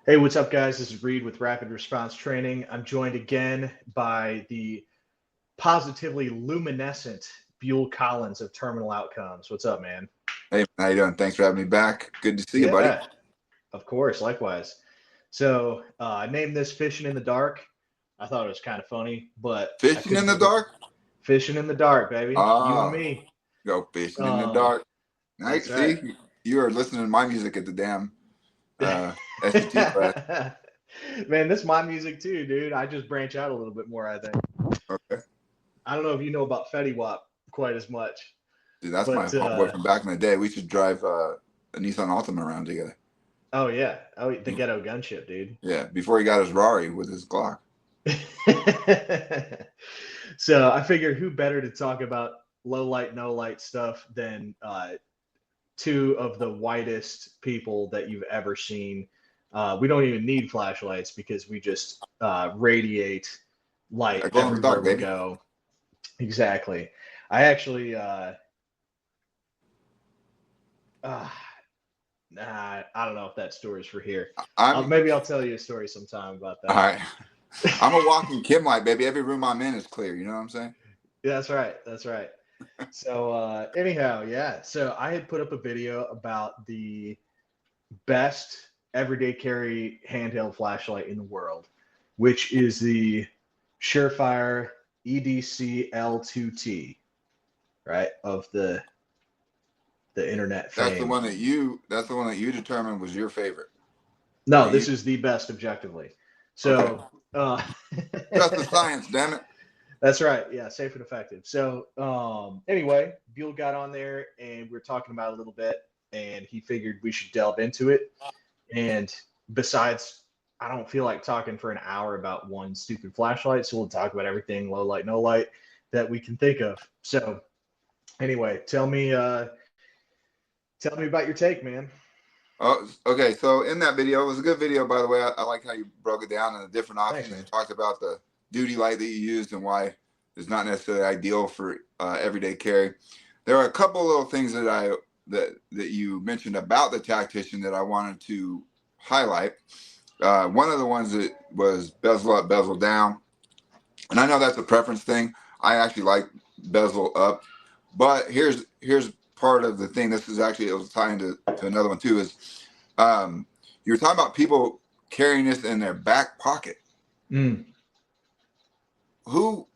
Hey, what's up, guys? This is Reed with Rapid Response Training. I'm joined again by the positively luminescent Buell Collins of Terminal Outcomes. What's up, man? Hey, how you doing? Thanks for having me back. Good to see you, buddy. Yeah, of course, likewise. So I named this Fishing in the Dark. I thought it was kind of funny, but I Fishing in couldn't the think of dark? Fishing in the Dark, baby. You and Ah, me. go fishing in the Um, dark. I that's right. see you are listening to my music at the damn SUT class. Man, this is my music too, dude. I just branch out a little bit more, I think. Okay. I don't know if you know about Fetty Wap quite as much, Dude, that's my but homeboy from back in the day. We should drive a Nissan Altima around together. oh yeah, oh the ghetto gunship, dude. Yeah, before he got his Rari with his Glock. So I figured who better to talk about low light, no light stuff than two of the whitest people that you've ever seen. We don't even need flashlights because we just radiate light I glow in the everywhere dark, we baby. go. Exactly. I actually, nah, I don't know if that story's for here. I'm Maybe I'll tell you a story sometime about all that. right. I'm a walking Kim light, baby. Every room I'm in is clear. You know what I'm saying? That's right. That's right. So anyhow, yeah. So I had put up a video about the best everyday carry handheld flashlight in the world, which is the Surefire EDC L2T, right? Of the internet That's the fame. one that you determined was your favorite. No, Or you this is the best objectively. okay. So uh Trust the science, damn it. that's right. Yeah, safe and effective. So anyway, Buell got on there and we are talking about it a little bit, and he figured we should delve into it. And besides, I don't feel like talking for an hour about one stupid flashlight, so we'll talk about everything low light, no light that we can think of. So anyway, tell me about your take, man. Oh, okay. So in that video, it was a good video, by the way. I like how you broke it down and the different Thanks, options. You man. talked about the duty light that you used and why it's not necessarily ideal for everyday carry. There are a couple little things that you mentioned about the tactician that I wanted to highlight. One of the ones that was bezel up, bezel down, and I know that's a preference thing. I actually like bezel up, but here's part of the thing. This is actually, it was tying to another one too. Is you were talking about people carrying this in their back pocket. Mm. Who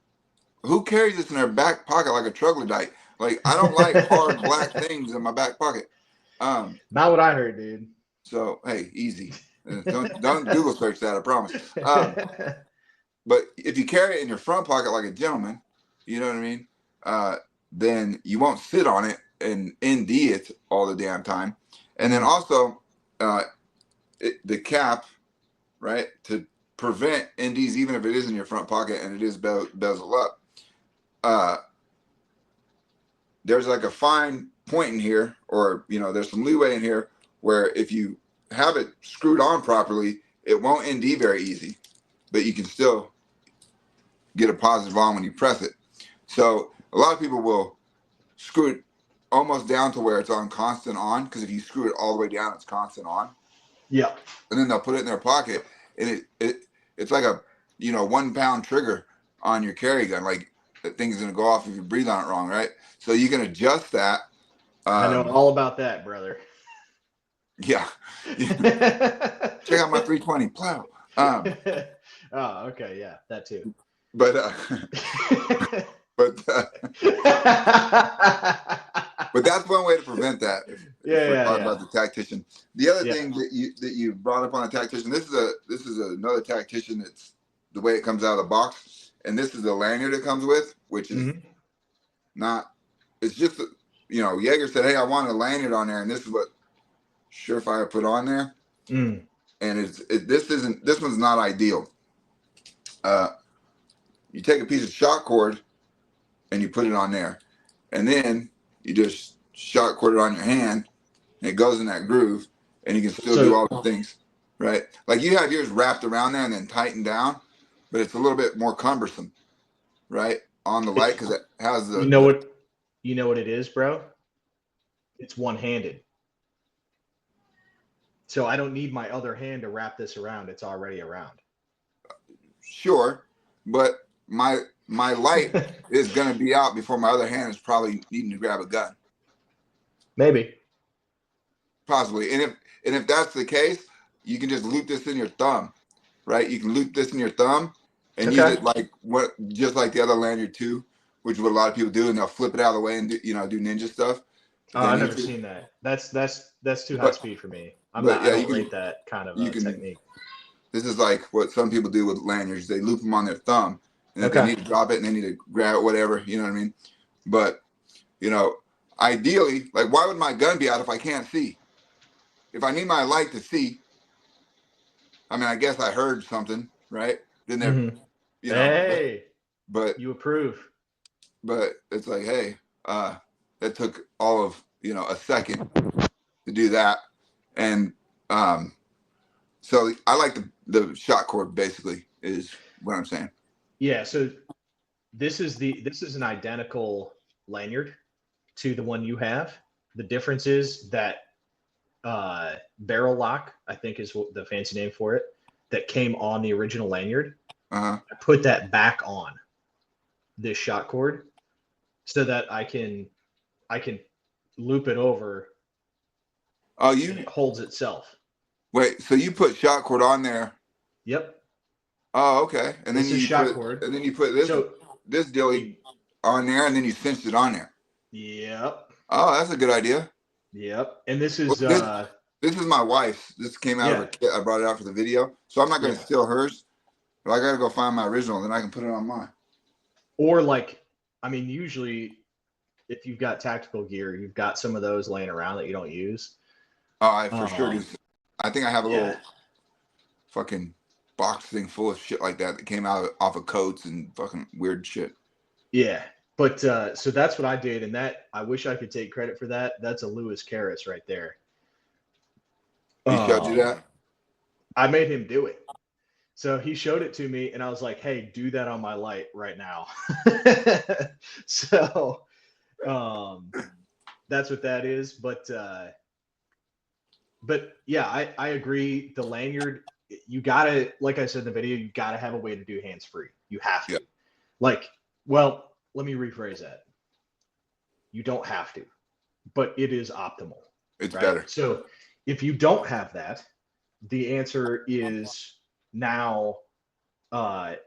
carries this in their back pocket like a troglodyte? Like, I don't like hard black things in my back pocket. Not what I heard, dude. So hey, easy. Don't Google search that. I promise. But if you carry it in your front pocket like a gentleman, you know what I mean? Then you won't sit on it and ND it all the damn time. And then also the cap, right, to prevent NDs, even if it is in your front pocket and it is bezel up, there's like a fine point in here, or there's some leeway in here where if you have it screwed on properly, it won't ND very easy, but you can still get a positive on when you press it. So a lot of people will screw it almost down to where it's on constant on, because if you screw it all the way down, it's constant on. Yeah. And then they'll put it in their pocket, and it's like a 1 pound trigger on your carry gun. Like, that thing's gonna go off if you breathe on it wrong, right? So you can adjust that. I know all about that, brother. Yeah. Check out my 320 plow. Oh, okay, yeah, that too. But but that's one way to prevent that. If we're talking about the tactician. The other thing that you brought up on a tactician, this is another tactician that's the way it comes out of the box, and this is the lanyard it comes with, which is not. It's just Jaeger said, "Hey, I want a lanyard on there," and this is what Surefire put on there. And this one's not ideal. You take a piece of shot cord and you put it on there, and then you just shot cord it on your hand, and it goes in that groove, and you can still do all the things, right? Like, you have yours wrapped around there and then tightened down, but it's a little bit more cumbersome, right, on the light, because it has the. You know what it is, bro? It's one-handed. So I don't need my other hand to wrap this around. It's already around. Sure, but my light is gonna be out before my other hand is probably needing to grab a gun. Maybe. Possibly. And if that's the case, you can just loop this in your thumb, right? You can loop this in your thumb and use it like just like the other lanyard too, which is what a lot of people do, and they'll flip it out of the way and do ninja stuff. Oh, I've never seen that. That's too high speed for me. I don't rate that kind of technique. This is like what some people do with lanyards. They loop them on their thumb, and if they need to drop it and they need to grab it, whatever, you know what I mean? But, ideally, like, why would my gun be out if I can't see? If I need my light to see, I mean, I guess I heard something, right? Then there, hey, but you approve. But it's like, hey, that took all of a second to do that, and so I like the shot cord. Basically, is what I'm saying. Yeah. So this is an identical lanyard to the one you have. The difference is that barrel lock, I think is what the fancy name for it, that came on the original lanyard. I put that back on this shot cord so that I can loop it over. Oh, and it holds itself. Wait, so you put shot cord on there? Yep. Oh, okay. And then you put this dilly on there, and then you cinched it on there. Yep. Oh, that's a good idea. Yep. And this is this is my wife's. This came out of her kit. I brought it out for the video, so I'm not going to steal hers. But I got to go find my original, then I can put it on mine. Or usually, if you've got tactical gear, you've got some of those laying around that you don't use. Oh, I for sure do. I think I have a little fucking box thing full of shit like that came out off of coats and fucking weird shit. Yeah, but so that's what I did, and that I wish I could take credit for that. That's a Lewis Karras right there. He showed you that? I made him do it. So he showed it to me, and I was like, "Hey, do that on my light right now." So that's what that is. But yeah, I agree. The lanyard, you gotta, like I said in the video, you gotta have a way to do hands free. You have to. Yep. Well, let me rephrase that. You don't have to, but it is optimal. It's better. So if you don't have that, the answer is now the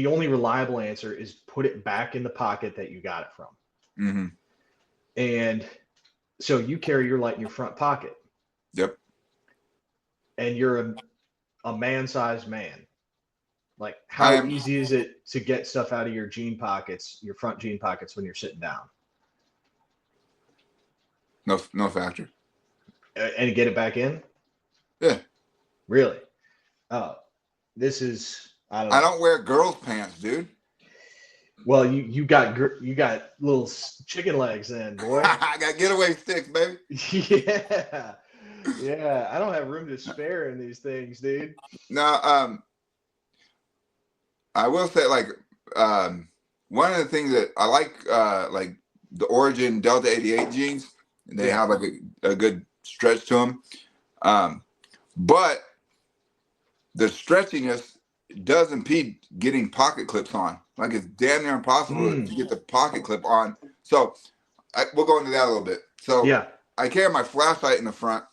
only reliable answer is put it back in the pocket that you got it from. Mm-hmm. And so you carry your light in your front pocket. Yep. And you're a man-sized man. Like, how easy is it to get stuff out of your jean pockets, your front jean pockets, when you're sitting down? No factor. And get it back in? Yeah. Really? Oh, this is, I don't know. I don't wear girls' pants, dude. Well, you got little chicken legs then, boy. I got getaway sticks, baby. Yeah. Yeah, I don't have room to spare in these things, dude. No, I will say, one of the things that I like the Origin Delta 88 jeans, and they have like a good stretch to them. But the stretchiness does impede getting pocket clips on. Like, it's damn near impossible to get the pocket clip on. So we'll go into that a little bit. So I carry my flashlight in the front,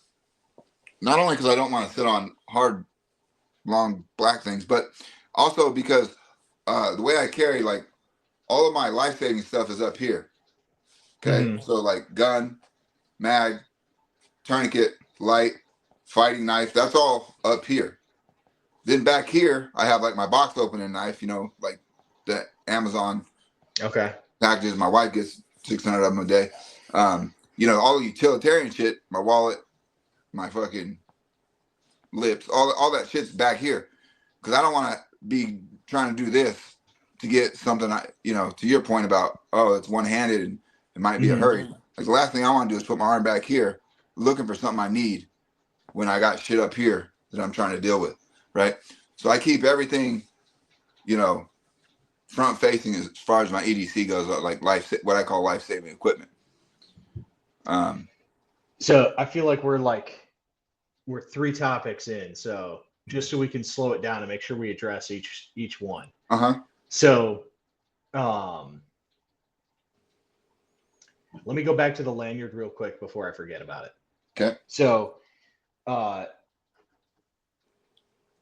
not only because I don't want to sit on hard, long black things, but also because the way I carry, like, all of my life-saving stuff is up here. Okay, so like gun, mag, tourniquet, light, fighting knife, that's all up here. Then back here, I have like my box opening knife, like the Amazon packages. My wife gets 600 of them a day. All the utilitarian shit, my wallet, my fucking lips, all that shit's back here. Because I don't want to be trying to do this to get something, to your point about, it's one-handed and it might be a hurry. Like, the last thing I want to do is put my arm back here looking for something I need when I got shit up here that I'm trying to deal with, right? So I keep everything, front facing as far as my EDC goes, like what I call life-saving equipment. So I feel like we're 3 topics in. So just so we can slow it down and make sure we address each one. Uh-huh. So let me go back to the lanyard real quick before I forget about it. Okay. So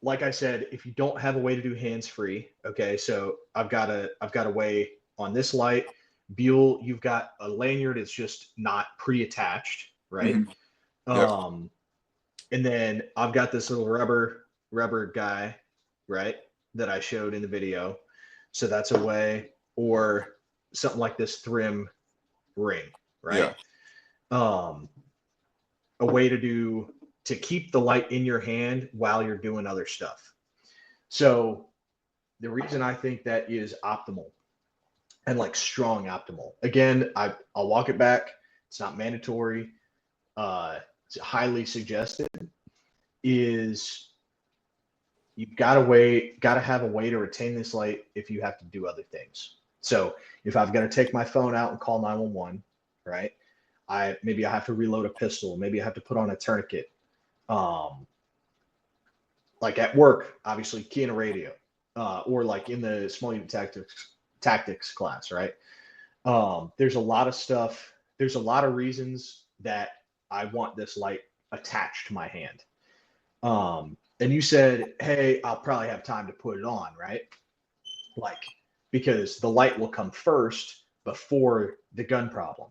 like I said, if you don't have a way to do hands-free, okay, so I've got a way on this light. Buell, you've got a lanyard, it's just not pre-attached, right? Yep. And then I've got this little rubber guy, right, that I showed in the video. So that's a way, or something like this thrim ring, right? Yeah. A way to keep the light in your hand while you're doing other stuff. So the reason I think that is optimal and like strong optimal. Again, I'll walk it back. It's not mandatory. It's highly suggested. Is you've got to have a way to retain this light if you have to do other things. So if I've got to take my phone out and call 911, right? Maybe I have to reload a pistol. Maybe I have to put on a tourniquet. Like at work, obviously key in a radio, or like in the small unit tactics class, right? There's a lot of stuff. There's a lot of reasons that I want this light attached to my hand. And you said, hey, I'll probably have time to put it on, right? Like, because the light will come first before the gun problem.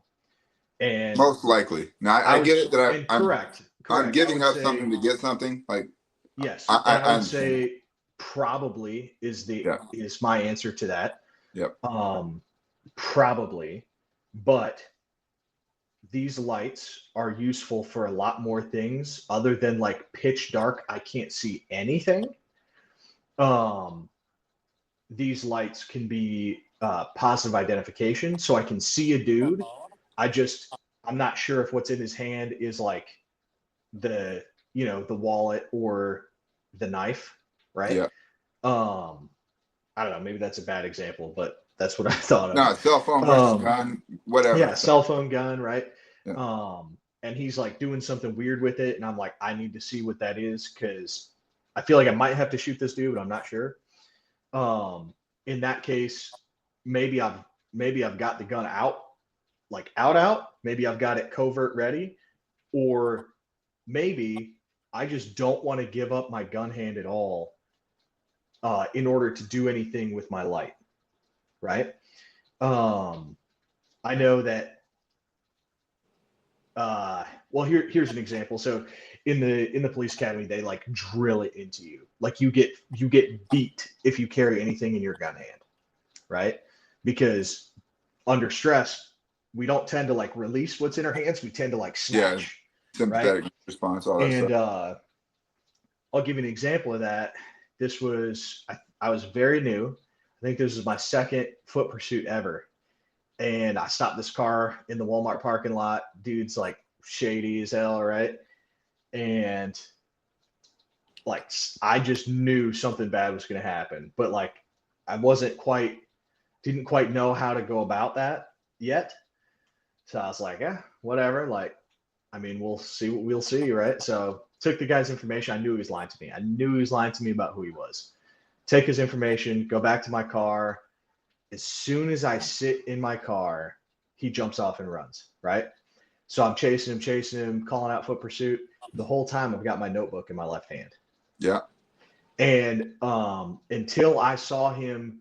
And most likely. Now I get it that correct. I'm giving up something to get something. Like yes, I would say probably is my answer to that. Yep. Probably, but these lights are useful for a lot more things other than like pitch dark. I can't see anything. These lights can be positive identification, so I can see a dude. I'm not sure if what's in his hand is like the wallet or the knife, right? Yeah. I don't know, maybe that's a bad example, but that's what I thought of. No, cell phone versus gun, whatever. Yeah, cell phone gun, right? Yeah. And he's like doing something weird with it, and I'm like, I need to see what that is because I feel like I might have to shoot this dude, but I'm not sure. In that case, maybe I've got the gun out. Maybe I've got it covert ready, or maybe I just don't want to give up my gun hand at all in order to do anything with my light, right? I know that. Well, here's an example. So in the police academy, they like drill it into you. Like you get beat if you carry anything in your gun hand, right? Because under stress, we don't tend to like release what's in our hands. We tend to like snatch. Yeah, sympathetic response, all that and stuff. I'll give you an example of that. This was I was very new. I think this was my second foot pursuit ever. And I stopped this car in the Walmart parking lot. Dude's like shady as hell, right? And like I just knew something bad was going to happen, but like I didn't quite know how to go about that yet. So I was like, yeah, whatever. Like, I mean, we'll see what we'll see, right? So took the guy's information. I knew he was lying to me. I knew he was lying to me about who he was. Take his information, go back to my car. As soon as I sit in my car, he jumps off and runs, right? So I'm chasing him, calling out foot pursuit. The whole time I've got my notebook in my left hand. Yeah. And until I saw him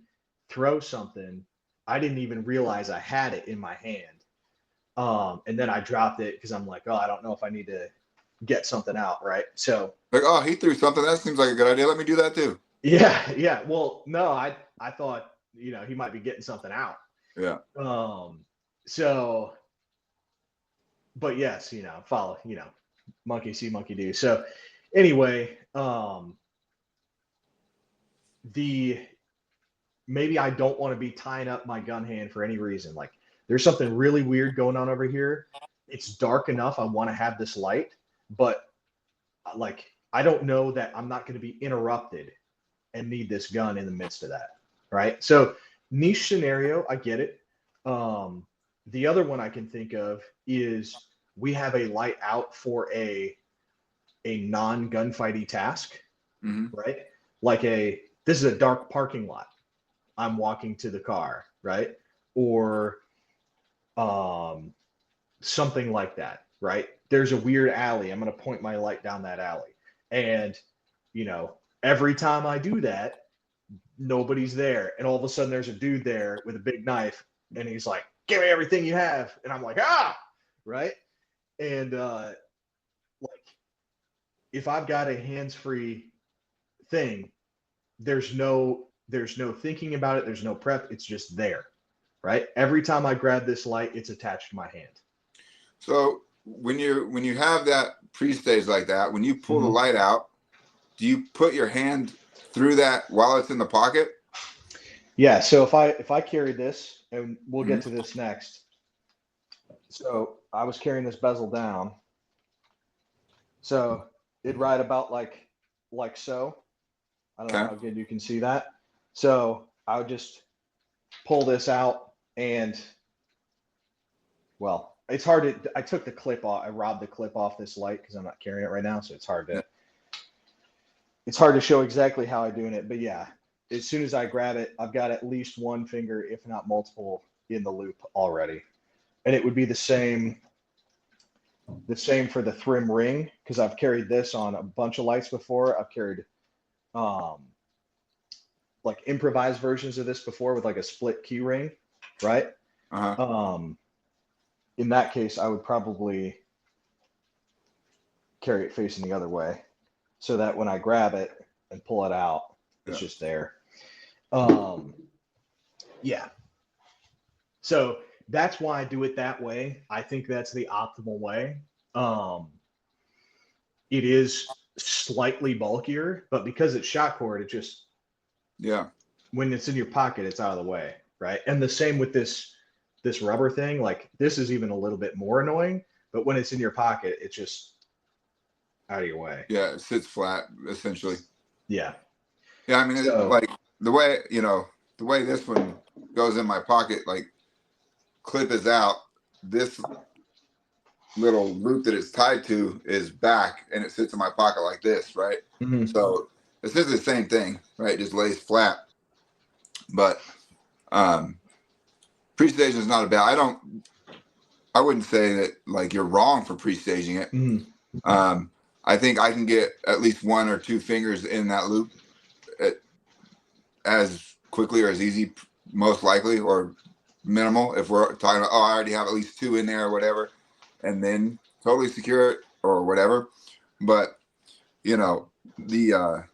throw something, I didn't even realize I had it in my hand. And then I dropped it because I'm like, oh, I don't know if I need to get something out, right? So like, oh, he threw something. That seems like a good idea. Let me do that too. Yeah. Well, no, I thought, he might be getting something out. Yeah. So, but yes, follow, monkey see, monkey do. So anyway, maybe I don't want to be tying up my gun hand for any reason. Like there's something really weird going on over here. It's dark enough. I want to have this light, but like, I don't know that I'm not going to be interrupted and need this gun in the midst of that. Right. So niche scenario, I get it. The other one I can think of is we have a light out for a non-gunfighty task, right? Like this is a dark parking lot. I'm walking to the car, right? Or something like that, right? There's a weird alley. I'm going to point my light down that alley. And, you know, every time I do that, nobody's there. And all of a sudden there's a dude there with a big knife. And he's like, give me everything you have. And I'm like, ah, right? And like, if I've got a hands-free thing, there's no thinking about it. There's no prep. It's just there, right? Every time I grab this light, it's attached to my hand. So when you have that pre-stage like that, when you pull the light out, do you put your hand through that while it's in the pocket? Yeah. So if I carry this, and we'll get to this next. So I was carrying this bezel down. So it'd ride about like so. I don't know how good you can see that. So I would just pull this out, and well, it's hard to. I took the clip off. I robbed the clip off this light because I'm not carrying it right now, so it's hard to. It's hard to show exactly how I'm doing it, but yeah, as soon as I grab it, I've got at least one finger, if not multiple, in the loop already, and it would be the same for the Thrim ring, because I've carried this on a bunch of lights before. I've carried like improvised versions of this before with like a split key ring, right? In that case, I would probably carry it facing the other way, so that when I grab it and pull it out, it's just there. Yeah. So that's why I do it that way. I think that's the optimal way. It is slightly bulkier, but because it's shot cord, it just, when it's in your pocket, it's out of the way, right? And the same with this rubber thing. Like, this is even a little bit more annoying, but when it's in your pocket, it's just out of your way. Yeah, it sits flat, essentially. Yeah. Yeah, I mean, so, like the way this one goes in my pocket, like clip is out, this little loop that it's tied to is back, and it sits in my pocket like this, right? So it's just the same thing, right? It just lays flat. But pre-staging is not a bad. I wouldn't say that like you're wrong for pre-staging it. I think I can get at least one or two fingers in that loop as quickly or as easy, most likely, or minimal. If we're talking about, I already have at least two in there or whatever, and then totally secure it or whatever. But you know, the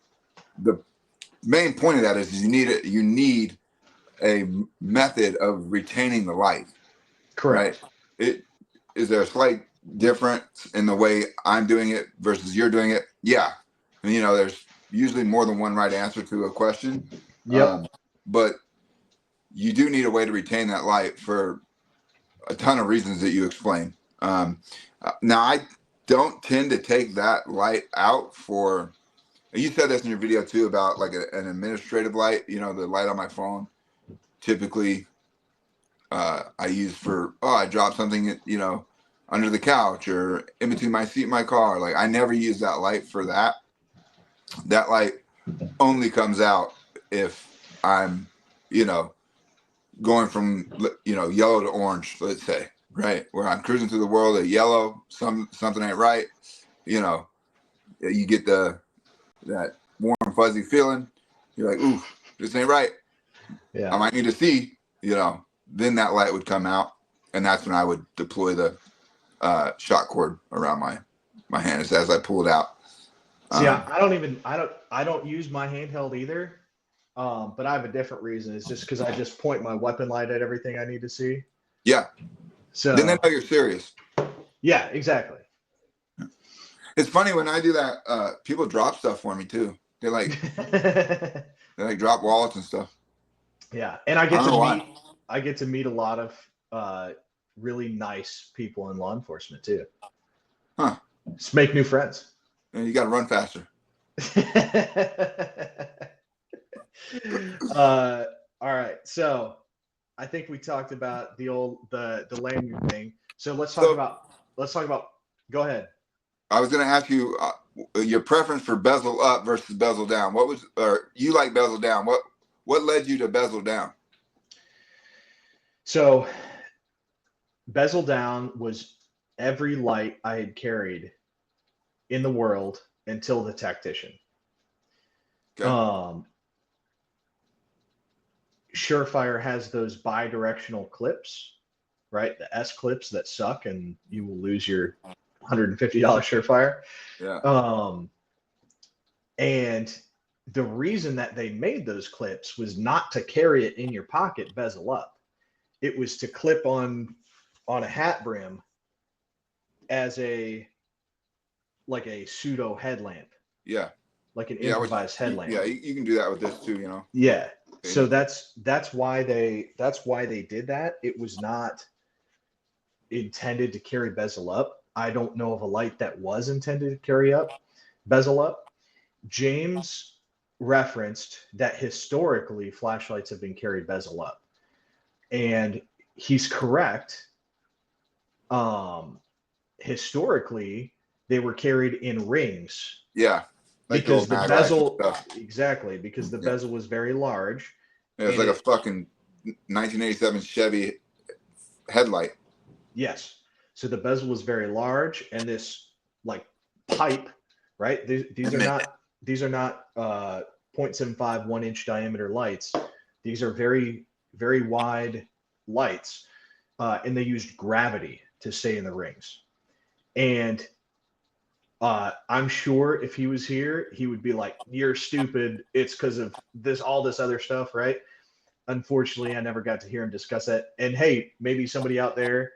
main point of that is you need a method of retaining the light. Correct. Right? Is there a slight difference in the way I'm doing it versus you're doing it? Yeah. And, you know, there's usually more than one right answer to a question. But you do need a way to retain that light for a ton of reasons that you explain. Now, I don't tend to take that light out for, you said this in your video too about like an administrative light, you know, the light on my phone. Typically, I use for, I dropped something, you know, under the couch or in between my seat in my car. Like, I never use that light for that. That light only comes out if I'm, you know, going from, you know, yellow to orange, let's say, right? Where I'm cruising through the world at yellow, something ain't right. You know, you get that warm, fuzzy feeling. You're like, ooh, this ain't right. Yeah. I might need to see, you know, then that light would come out. And that's when I would deploy the shot cord around my hand as I pull it out. See, I don't use my handheld either. But I have a different reason. It's just because I just point my weapon light at everything I need to see. Yeah. So then they know you're serious. Yeah, exactly. It's funny when I do that, people drop stuff for me too. They like drop wallets and stuff. Yeah. And I get to meet a lot of really nice people in law enforcement too. Huh. Just make new friends. And you gotta run faster. All right, so I think we talked about the lanyard thing. So let's talk about let's talk about. Go ahead. I was going to ask you your preference for bezel up versus bezel down. What was, or you like bezel down? What led you to bezel down? So bezel down was every light I had carried in the world until the Tactician. Okay. Surefire has those bi-directional clips, right? The S clips that suck, and you will lose your $150 Surefire. Yeah. And the reason that they made those clips was not to carry it in your pocket bezel up. It was to clip on a hat brim as like a pseudo headlamp. Yeah. Like an improvised headlamp. Yeah, you can do that with this too, you know. Yeah. So that's why they did that. It was not intended to carry bezel up. I don't know of a light that was intended to carry bezel up. James referenced that historically flashlights have been carried bezel up. And he's correct. Historically, they were carried in rings. Yeah. Like because the bezel, exactly, because the bezel was very large. Yeah, it's like a fucking 1987 Chevy headlight. Yes. So the bezel was very large, and this like pipe, right? These are not 0.75 1-inch diameter lights. These are very, very wide lights, and they used gravity to stay in the rings. And I'm sure if he was here, he would be like, "You're stupid. It's because of all this other stuff," right? Unfortunately, I never got to hear him discuss that. And hey, maybe somebody out there,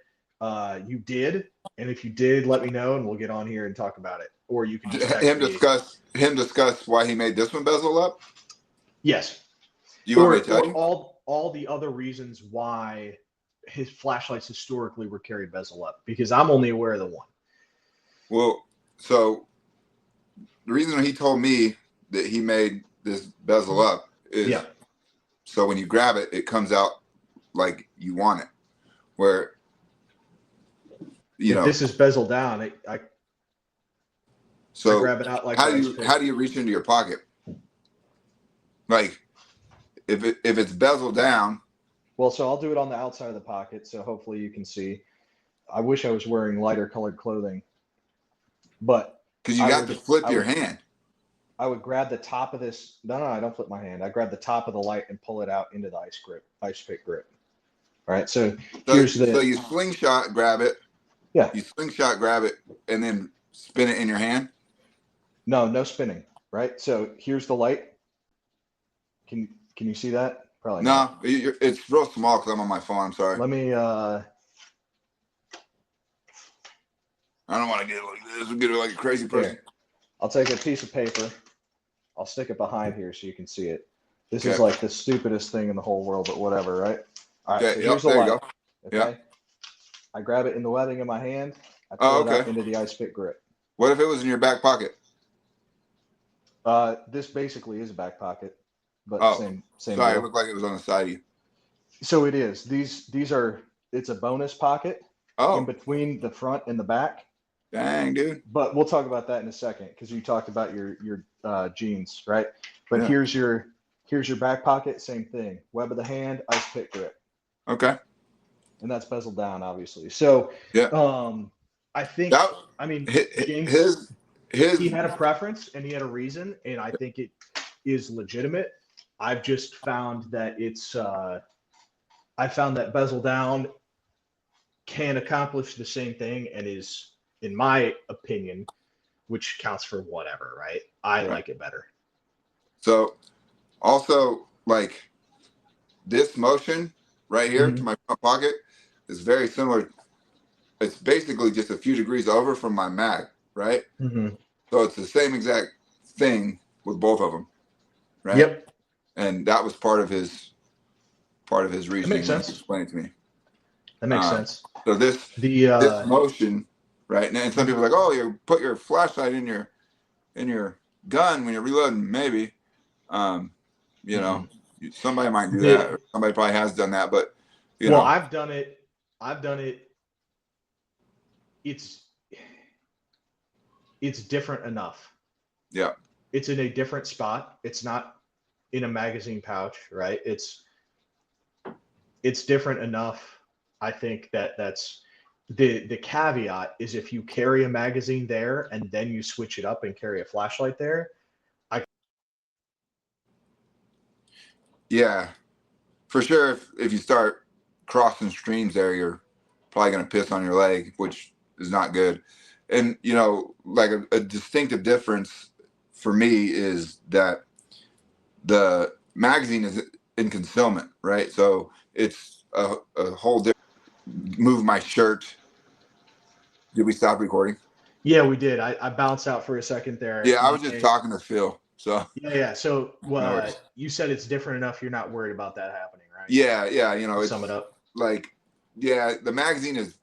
you did, and if you did, let me know, and we'll get on here and talk about it. Or you can just text me. discuss why he made this one bezel up. Yes. You want me to tell you all the other reasons why his flashlights historically were carried bezel up? Because I'm only aware of the one. Well. So the reason he told me that he made this bezel up is so when you grab it, it comes out like you want it. Where if this is bezel down, I grab it out like how do you reach into your pocket? Like if it's bezel down. Well, so I'll do it on the outside of the pocket, so hopefully you can see. I wish I was wearing lighter colored clothing. But because you got to flip your hand. I would grab the top of this. No, I don't flip my hand. I grab the top of the light and pull it out into the ice pick grip. All right. So you slingshot grab it. Yeah. You slingshot grab it and then spin it in your hand. No spinning. Right. So here's the light. Can you see that? Probably not. It's real small because I'm on my phone. I'm sorry. Let me. I don't want to get it like this. We'll get it like a crazy person. Here. I'll take a piece of paper. I'll stick it behind here so you can see it. This is like the stupidest thing in the whole world, but whatever, right? All right, so here's the light. You go. Okay. Yeah. I grab it in the webbing of my hand. I pull it out into the ice pick grip. What if it was in your back pocket? This basically is a back pocket, but same. Sorry, it looked like it was on the side of you. So it is. These are. It's a bonus pocket in between the front and the back. Dang, dude. But we'll talk about that in a second because you talked about your jeans, right? But here's your back pocket, same thing. Web of the hand, ice pick grip. Okay. And that's bezel down, obviously. So I think James, he had a preference and he had a reason, and I think it is legitimate. I've just found that I found that bezel down can accomplish the same thing and is, in my opinion, which counts for whatever, right? I like it better. So also, like, this motion right here to my front pocket is very similar. It's basically just a few degrees over from my mag, right? So it's the same exact thing with both of them, right? Yep. And that was part of his reasoning. That makes sense. Explain it to me. That makes sense. So this motion, right? And some people are like, oh, you put your flashlight in your gun when you're reloading. Maybe, you know, somebody might do that, or somebody probably has done that. But I've done it it's different enough. Yeah. It's in a different spot. It's not in a magazine pouch, right? It's different enough. I think that's the caveat is if you carry a magazine there and then you switch it up and carry a flashlight there. Yeah, for sure. If you start crossing streams there, you're probably going to piss on your leg, which is not good. And, you know, like a distinctive difference for me is that the magazine is in concealment, right? So it's a whole different. Move my shirt. Did we stop recording? Yeah, we did. I bounced out for a second there. Yeah, I was just talking to Phil. So yeah. So no you said it's different enough. You're not worried about that happening, right? yeah. You know, it's sum it up. Like, yeah, the magazine is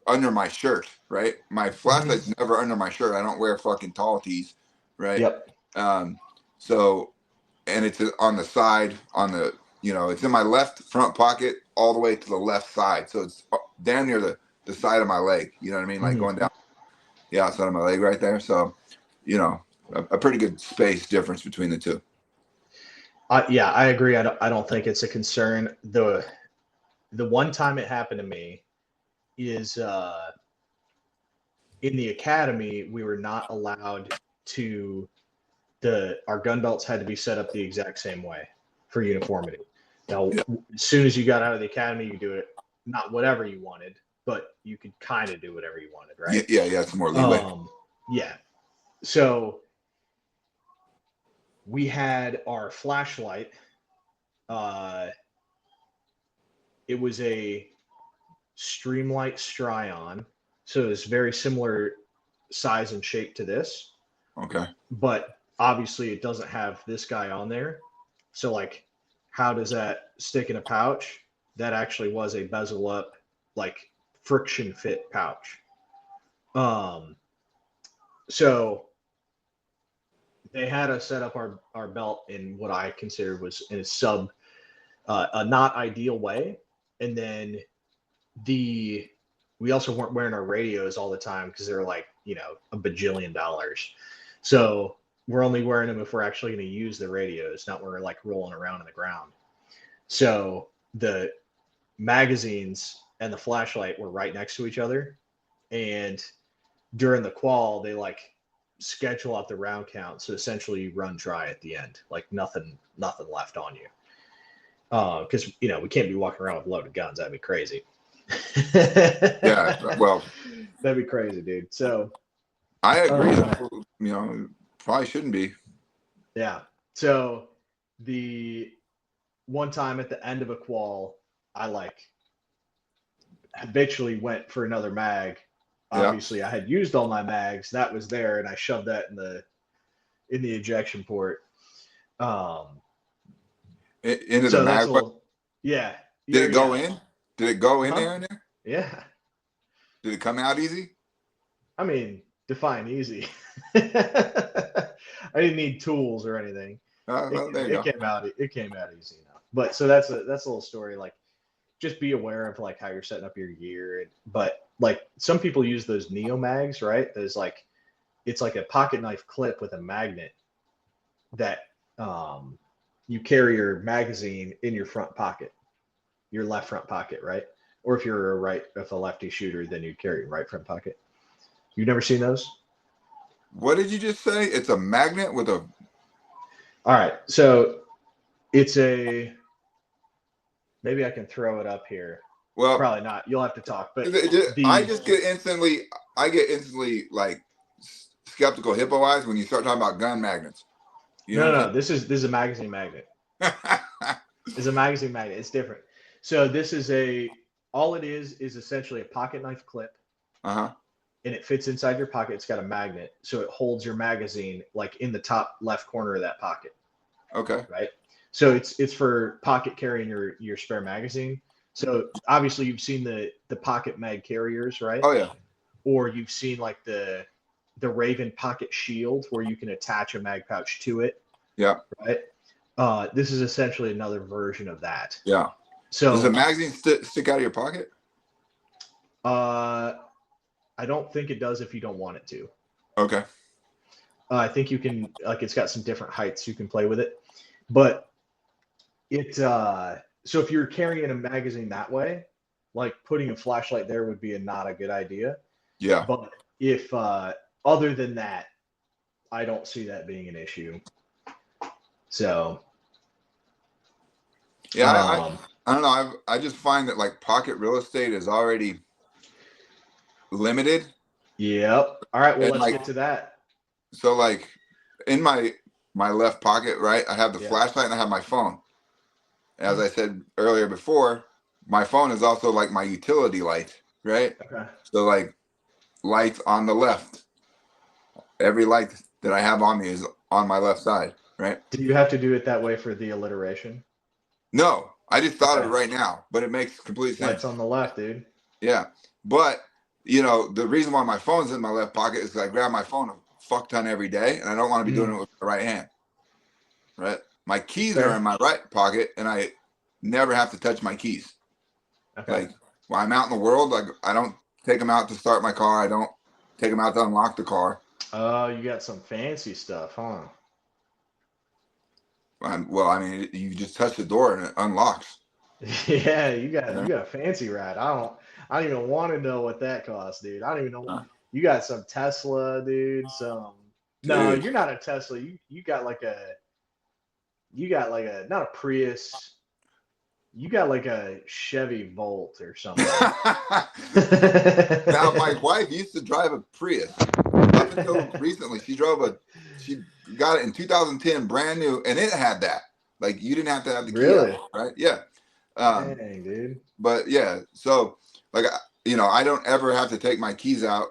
under my shirt, right? My flashlight's never under my shirt. I don't wear fucking tall tees, right? Yep. So, and it's on the side, on the, you know, it's in my left front pocket all the way to the left side. So it's damn near the side of my leg. You know what I mean? Like going down the outside of my leg right there. So, you know, a pretty good space difference between the two. Yeah, I agree. I don't think it's a concern. The one time it happened to me is in the academy, we were not allowed to our gun belts had to be set up the exact same way for uniformity. Now, as soon as you got out of the academy, you do it not whatever you wanted, but you could kind of do whatever you wanted, right? Yeah, it's more leeway. Yeah. So we had our flashlight. It was a Streamlight Strion, so it's very similar size and shape to this. Okay. But obviously it doesn't have this guy on there. So like, how does that stick in a pouch? That actually was a bezel up, like friction fit pouch. So they had us set up our belt in what I considered was in a not ideal way. And then we also weren't wearing our radios all the time because they're like, you know, $1 bajillion. So we're only wearing them if we're actually going to use the radios, not when we're like rolling around on the ground. So the magazines and the flashlight were right next to each other. And during the qual, they like schedule out the round count. So essentially you run dry at the end, like nothing left on you. Because, you know, we can't be walking around with loaded guns. That'd be crazy. Yeah, well, that'd be crazy, dude. So I agree. You know, probably shouldn't be. Yeah. So the one time at the end of a qual, I like habitually went for another mag. Obviously, I had used all my mags. That was there, and I shoved that in the ejection port. Into the mag. Yeah. Did it go in? Did it go in there? Yeah. Did it come out easy? I mean, define easy. I didn't need tools or anything. It came out easy enough. But so that's a little story. Like, just be aware of like how you're setting up your gear. But like some people use those Neo mags, right? There's like, it's like a pocket knife clip with a magnet that you carry your magazine in your front pocket, your left front pocket, right? Or if you're a lefty shooter, then you carry your right front pocket. You've never seen those? What did you just say? It's a magnet with a. All right, so it's a. Maybe I can throw it up here. Well, probably not. You'll have to talk. But I get instantly like skeptical hippo eyes when you start talking about gun magnets. No. This is a magazine magnet. It's a magazine magnet. It's different. So this is all it is essentially a pocket knife clip. And it fits inside your pocket. It's got a magnet, so it holds your magazine like in the top left corner of that pocket. Okay. Right. So it's for pocket carrying your spare magazine. So obviously you've seen the pocket mag carriers, right? Oh yeah. Or you've seen like the Raven pocket shield where you can attach a mag pouch to it. Yeah. Right. This is essentially another version of that. Yeah. So does the magazine stick out of your pocket? I I don't think it does if you don't want it to. Okay. I think you can, like, it's got some different heights you can play with it, but it. So if you're carrying a magazine that way, like putting a flashlight there would be not a good idea. Yeah. But if other than that, I don't see that being an issue. So yeah, I don't know. I just find that like pocket real estate is already limited. Yep. All right. Well, And let's like, get to that. so like in my left pocket, right, I have the flashlight and I have my phone. As I said earlier before, my phone is also like my utility light, right? Okay. So like lights on the left. Every light that I have on me is on my left side, right? Do you have to do it that way for the alliteration? No, I just thought of it right now, but it makes complete sense. Lights on the left, dude. Yeah, but you know the reason why my phone's in my left pocket is because I grab my phone a fuck ton every day, and I don't want to be doing it with my right hand. Right, my keys are in my right pocket, and I never have to touch my keys. Okay. Like when I'm out in the world, like I don't take them out to start my car. I don't take them out to unlock the car. Oh, you got some fancy stuff, huh? Well, I mean, you just touch the door and it unlocks. Yeah, you got a fancy ride. I don't even want to know what that costs, dude. I don't even know. You got some Tesla, dude. No, you're not a Tesla. You got like a not a Prius. You got like a Chevy Volt or something. Now, my wife used to drive a Prius. Up until recently, she got it in 2010, brand new, and it had that. Like you didn't have to have the key out, right? Yeah. Dang, dude. But yeah, so like you know, I don't ever have to take my keys out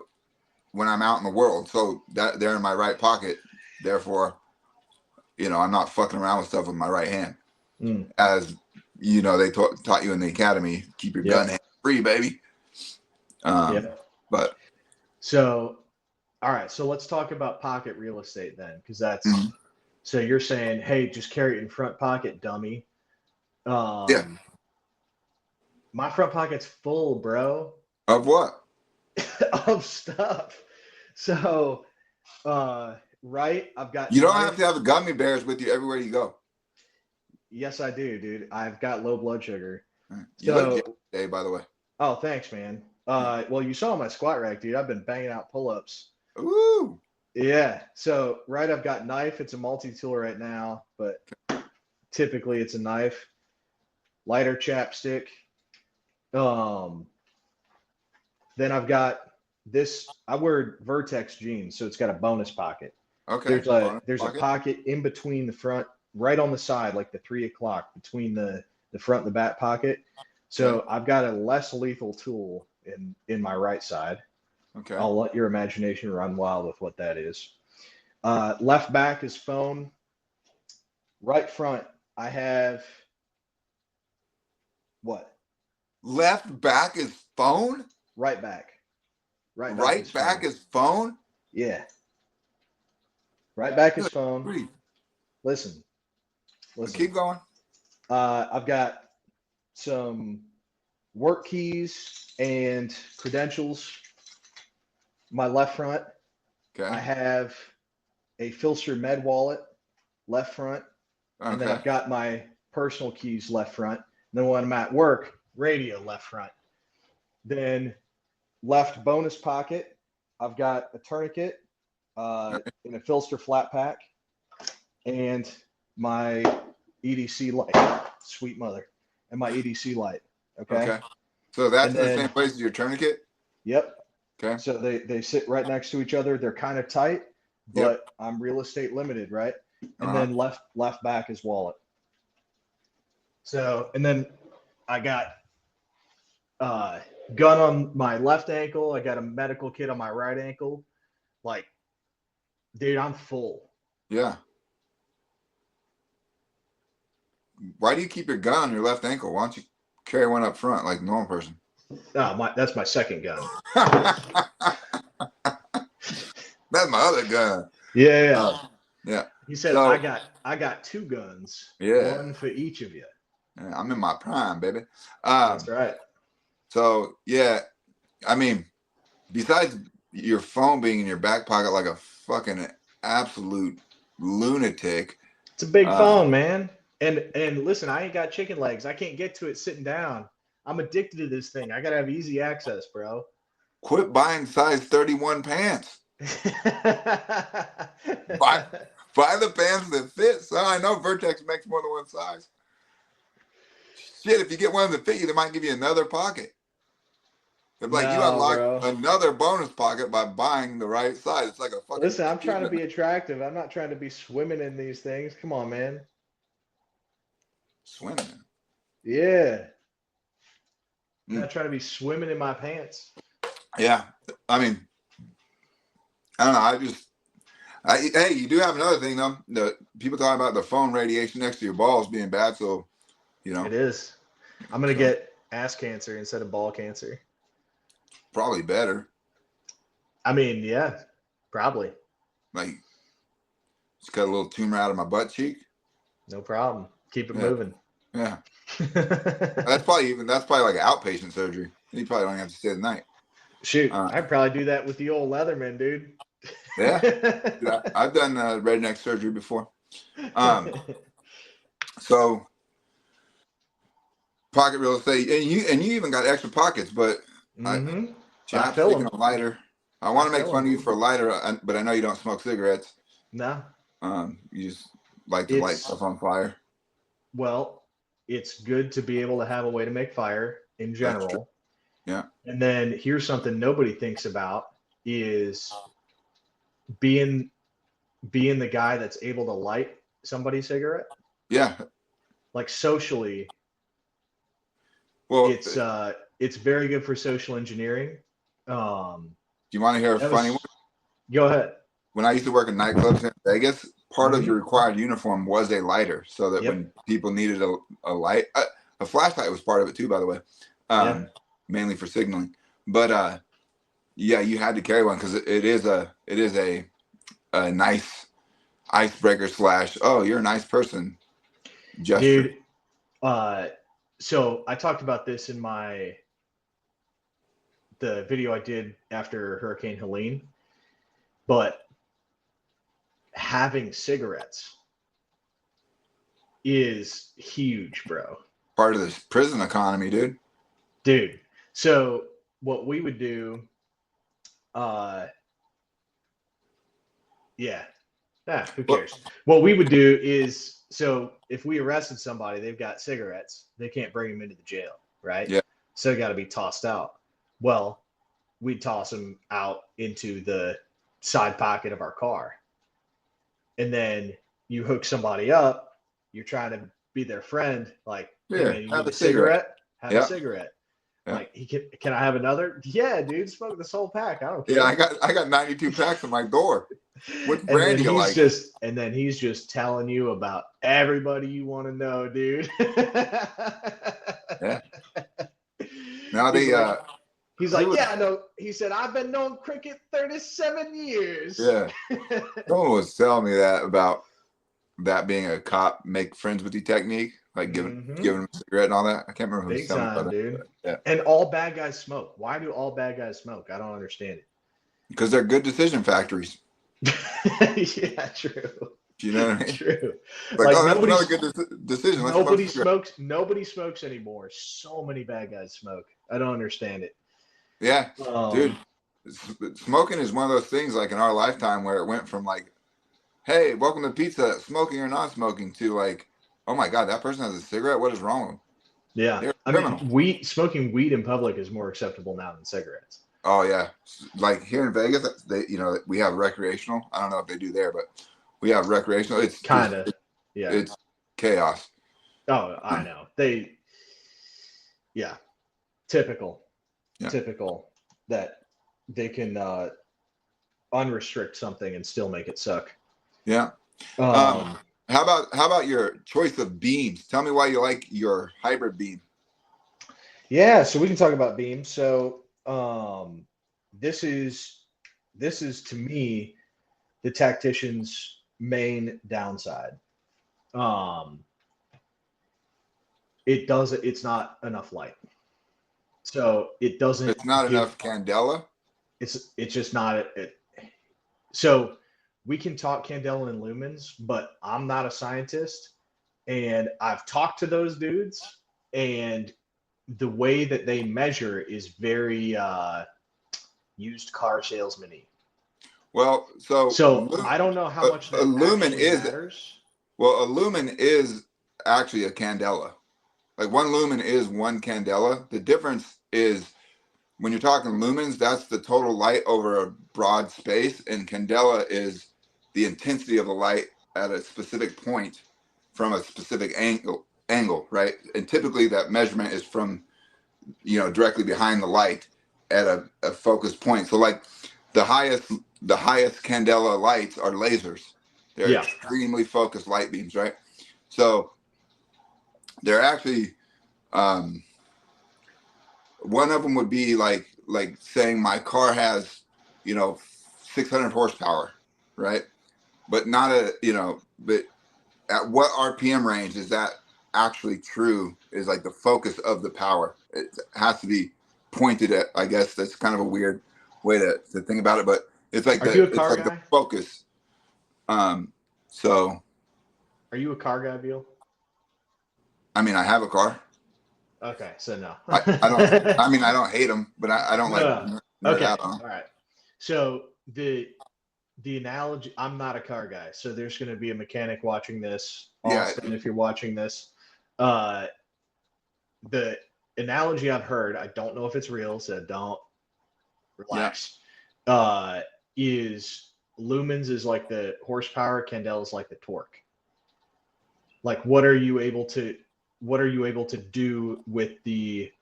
when I'm out in the world. So that they're in my right pocket. Therefore, you know, I'm not fucking around with stuff with my right hand. As you know, they taught you in the academy, keep your gun hand free, baby. But so, all right. So let's talk about pocket real estate then, because that's so you're saying, hey, just carry it in front pocket, dummy. Yeah. My front pocket's full, bro. Of what? Of stuff. So, right, I've got. You don't have to have the gummy bears with you everywhere you go. Yes, I do, dude. I've got low blood sugar. You look good today, by the way. Oh, thanks, man. Well, you saw my squat rack, dude. I've been banging out pull-ups. Ooh. Yeah. So, right, I've got knife. It's a multi-tool right now, but typically it's a knife. Lighter, chapstick. Then I've got this. I wear Vertex jeans, so it's got a bonus pocket. Okay. There's a pocket in between the front, right on the side, like the 3 o'clock between the front and the back pocket. So I've got a less lethal tool in my right side. Okay. I'll let your imagination run wild with what that is. Left back is phone. Right front, I have what? Left back is phone? Right back. Right back is phone? Yeah. Right back is phone. Listen. Keep going. I've got some work keys and credentials. My left front. Okay. I have a Filster Med wallet, left front. Okay. And then I've got my personal keys left front. And then when I'm at work, radio left front. Then left bonus pocket, I've got a tourniquet in a Filster flat pack and my EDC light. Sweet mother. And my EDC light. Okay. So that's in the same place as your tourniquet? Yep. Okay. So they sit right next to each other. They're kind of tight, but I'm real estate limited, right? And then left back is wallet. So, and then I got gun on my left ankle. I got a medical kit on my right ankle. Like, dude, I'm full. Yeah. Why do you keep your gun on your left ankle? Why don't you carry one up front like a normal person? That's my second gun. That's my other gun. Yeah. Yeah. He said, so, I got 2 guns. Yeah. One for each of you. Yeah, I'm in my prime, baby. That's right. So yeah, I mean, besides your phone being in your back pocket like a fucking absolute lunatic. It's a big phone, man. And listen, I ain't got chicken legs. I can't get to it sitting down. I'm addicted to this thing. I gotta have easy access, bro. Quit buying size 31 pants. buy, buy the pants that fit. So I know Vertex makes more than one size. Shit, if you get one that fit you, they might give you another pocket. It's like you unlock another bonus pocket by buying the right size. It's like a fucking. Listen, I'm trying to be attractive. I'm not trying to be swimming in these things. Come on, man. Swimming. Yeah. I'm not trying to be swimming in my pants. Yeah. I mean, I don't know. Hey, you do have another thing, though. The people talking about the phone radiation next to your balls being bad. So, you know. It is. I'm going to get ass cancer instead of ball cancer. Probably better. I mean, yeah, probably. Like, just cut a little tumor out of my butt cheek. No problem. Keep it moving. Yeah. That's probably like an outpatient surgery. You probably don't have to stay the night. Shoot, I'd probably do that with the old Leatherman, dude. Yeah. I've done redneck surgery before. So pocket real estate, and you even got extra pockets, but speaking of lighter, I want to make fun of you for a lighter, but I know you don't smoke cigarettes. No. You just like to light stuff on fire. Well, it's good to be able to have a way to make fire in general. Yeah. And then here's something nobody thinks about is being the guy that's able to light somebody's cigarette. Yeah. Like socially. Well, it's very good for social engineering. Do you want to hear a funny one? Go ahead. When I used to work in nightclubs in Vegas, part of your required uniform was a lighter, so that when people needed a light, a flashlight was part of it too, by the way, mainly for signaling. But yeah, you had to carry one because it is a nice icebreaker / oh, you're a nice person gesture. Dude, so I talked about this in the video I did after Hurricane Helene, but having cigarettes is huge, bro. Part of this prison economy, dude. Dude, so what we would do, who cares? What we would do is, so if we arrested somebody, they've got cigarettes, they can't bring them into the jail, right? Yeah. So they got to be tossed out. Well, we'd toss them out into the side pocket of our car. And then you hook somebody up, you're trying to be their friend, like, hey, man, you need a cigarette? Have a cigarette. Yeah. Like, can I have another? Yeah, dude, smoke this whole pack. I don't care. Yeah, I got 92 packs on my door. What brand do you like? And then he's just telling you about everybody you want to know, dude. Yeah. Now he's like, yeah, no. He said, I've been knowing cricket 37 years. Yeah. Someone was telling me that about that being a cop make friends with you technique, like giving them a cigarette and all that. I can't remember who was telling me about dude. That. Yeah. And all bad guys smoke. Why do all bad guys smoke? I don't understand it. Because they're good decision factories. Yeah, true. Do you know what I mean? True. Like oh, that's another good decision. Nobody smokes. Nobody smokes anymore. So many bad guys smoke. I don't understand it. Yeah, dude. Smoking is one of those things, like in our lifetime, where it went from like, "Hey, welcome to pizza," smoking or non-smoking, to like, "Oh my God, that person has a cigarette. What is wrong with them?" Yeah, I mean, smoking weed in public is more acceptable now than cigarettes. Oh yeah, like here in Vegas, we have recreational. I don't know if they do there, but we have recreational. It's kind of, yeah. It's chaos. Oh, I know. Typical that they can unrestrict something and still make it suck. Yeah. How about your choice of beams? Tell me why you like your hybrid beam. Yeah, so we can talk about beams. So this is to me the tactician's main downside. It's not enough light. So it doesn't. It's not enough candela. it's just not so we can talk candela and lumens, but I'm not a scientist, and I've talked to those dudes, and the way that they measure is very used car salesman-y. Well, so I don't know how much that a lumen actually is matters. well, a lumen is actually a candela. Like one lumen is one candela. The difference is when you're talking lumens, that's the total light over a broad space, and candela is the intensity of the light at a specific point from a specific angle, right? And typically that measurement is from, directly behind the light at a focused point. So like the highest candela lights are lasers. They're extremely focused light beams, right? So they're actually one of them would be like saying my car has 600 horsepower, right? But not but at what RPM range is that actually true is like the focus of the power. It has to be pointed at, I guess that's kind of a weird way to think about it, but it's like the focus. So are you a car guy, Beal? I mean, I have a car. Okay, so no. I don't. I mean, I don't hate them, but I don't Okay, all right. So the analogy. I'm not a car guy, so there's going to be a mechanic watching this. Austin, if you're watching this, the analogy I've heard, I don't know if it's real, so don't relax. Yeah. Is lumens is like the horsepower, candela is like the torque. Like, what are you able to do with the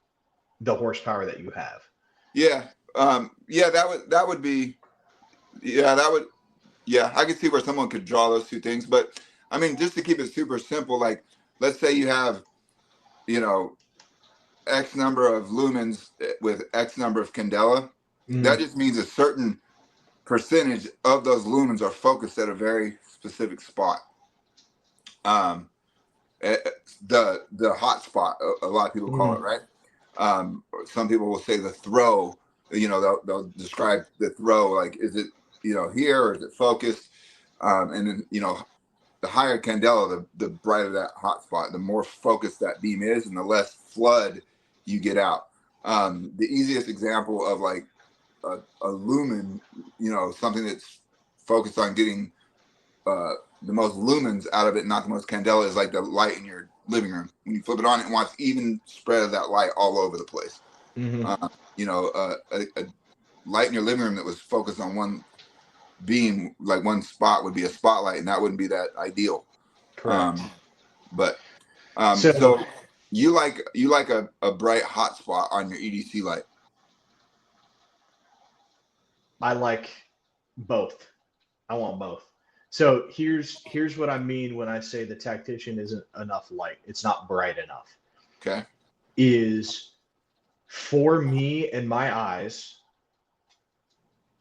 horsepower that you have? Yeah. That would be. Yeah, that would. Yeah, I could see where someone could draw those two things, but I mean, just to keep it super simple, like let's say you have, X number of lumens with X number of candela. That just means a certain percentage of those lumens are focused at a very specific spot. The hot spot, a lot of people call it, right? Some people will say the throw. They'll describe the throw like, is it here or is it focused? And then the higher candela, the brighter that hot spot, the more focused that beam is, and the less flood you get out. The easiest example of like a lumen, something that's focused on getting the most lumens out of it, not the most candela, is like the light in your living room. When you flip it on, it wants even spread of that light all over the place. Mm-hmm. A light in your living room that was focused on one beam, like one spot, would be a spotlight, and that wouldn't be that ideal. Correct. So you like a bright hot spot on your EDC light? I like both. I want both. So here's what I mean when I say the tactician isn't enough light. It's not bright enough. Okay. Is for me and my eyes,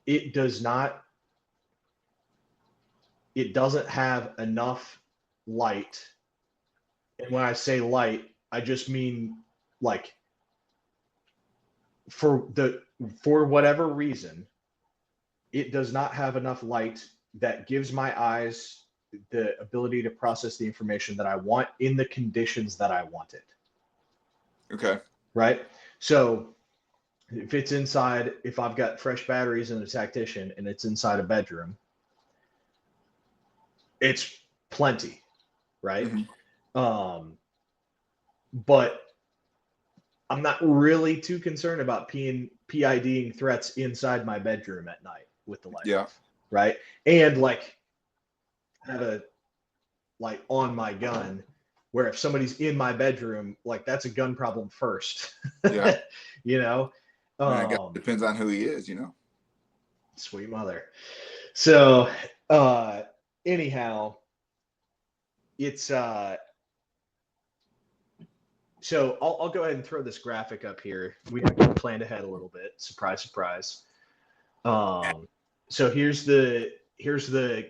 it doesn't have enough light. And when I say light, I just mean like for whatever reason, it does not have enough light that gives my eyes the ability to process the information that I want in the conditions that I want it. Okay. Right? So if I've got fresh batteries in a tactician and it's inside a bedroom, it's plenty, right? Mm-hmm. But I'm not really too concerned about PIDing threats inside my bedroom at night with the light off, right? And like have a light on my gun where if somebody's in my bedroom, like that's a gun problem first. Yeah. I guess it depends on who he is, Sweet mother. So anyhow, it's so I'll go ahead and throw this graphic up here. We planned ahead a little bit. Surprise, surprise. So here's the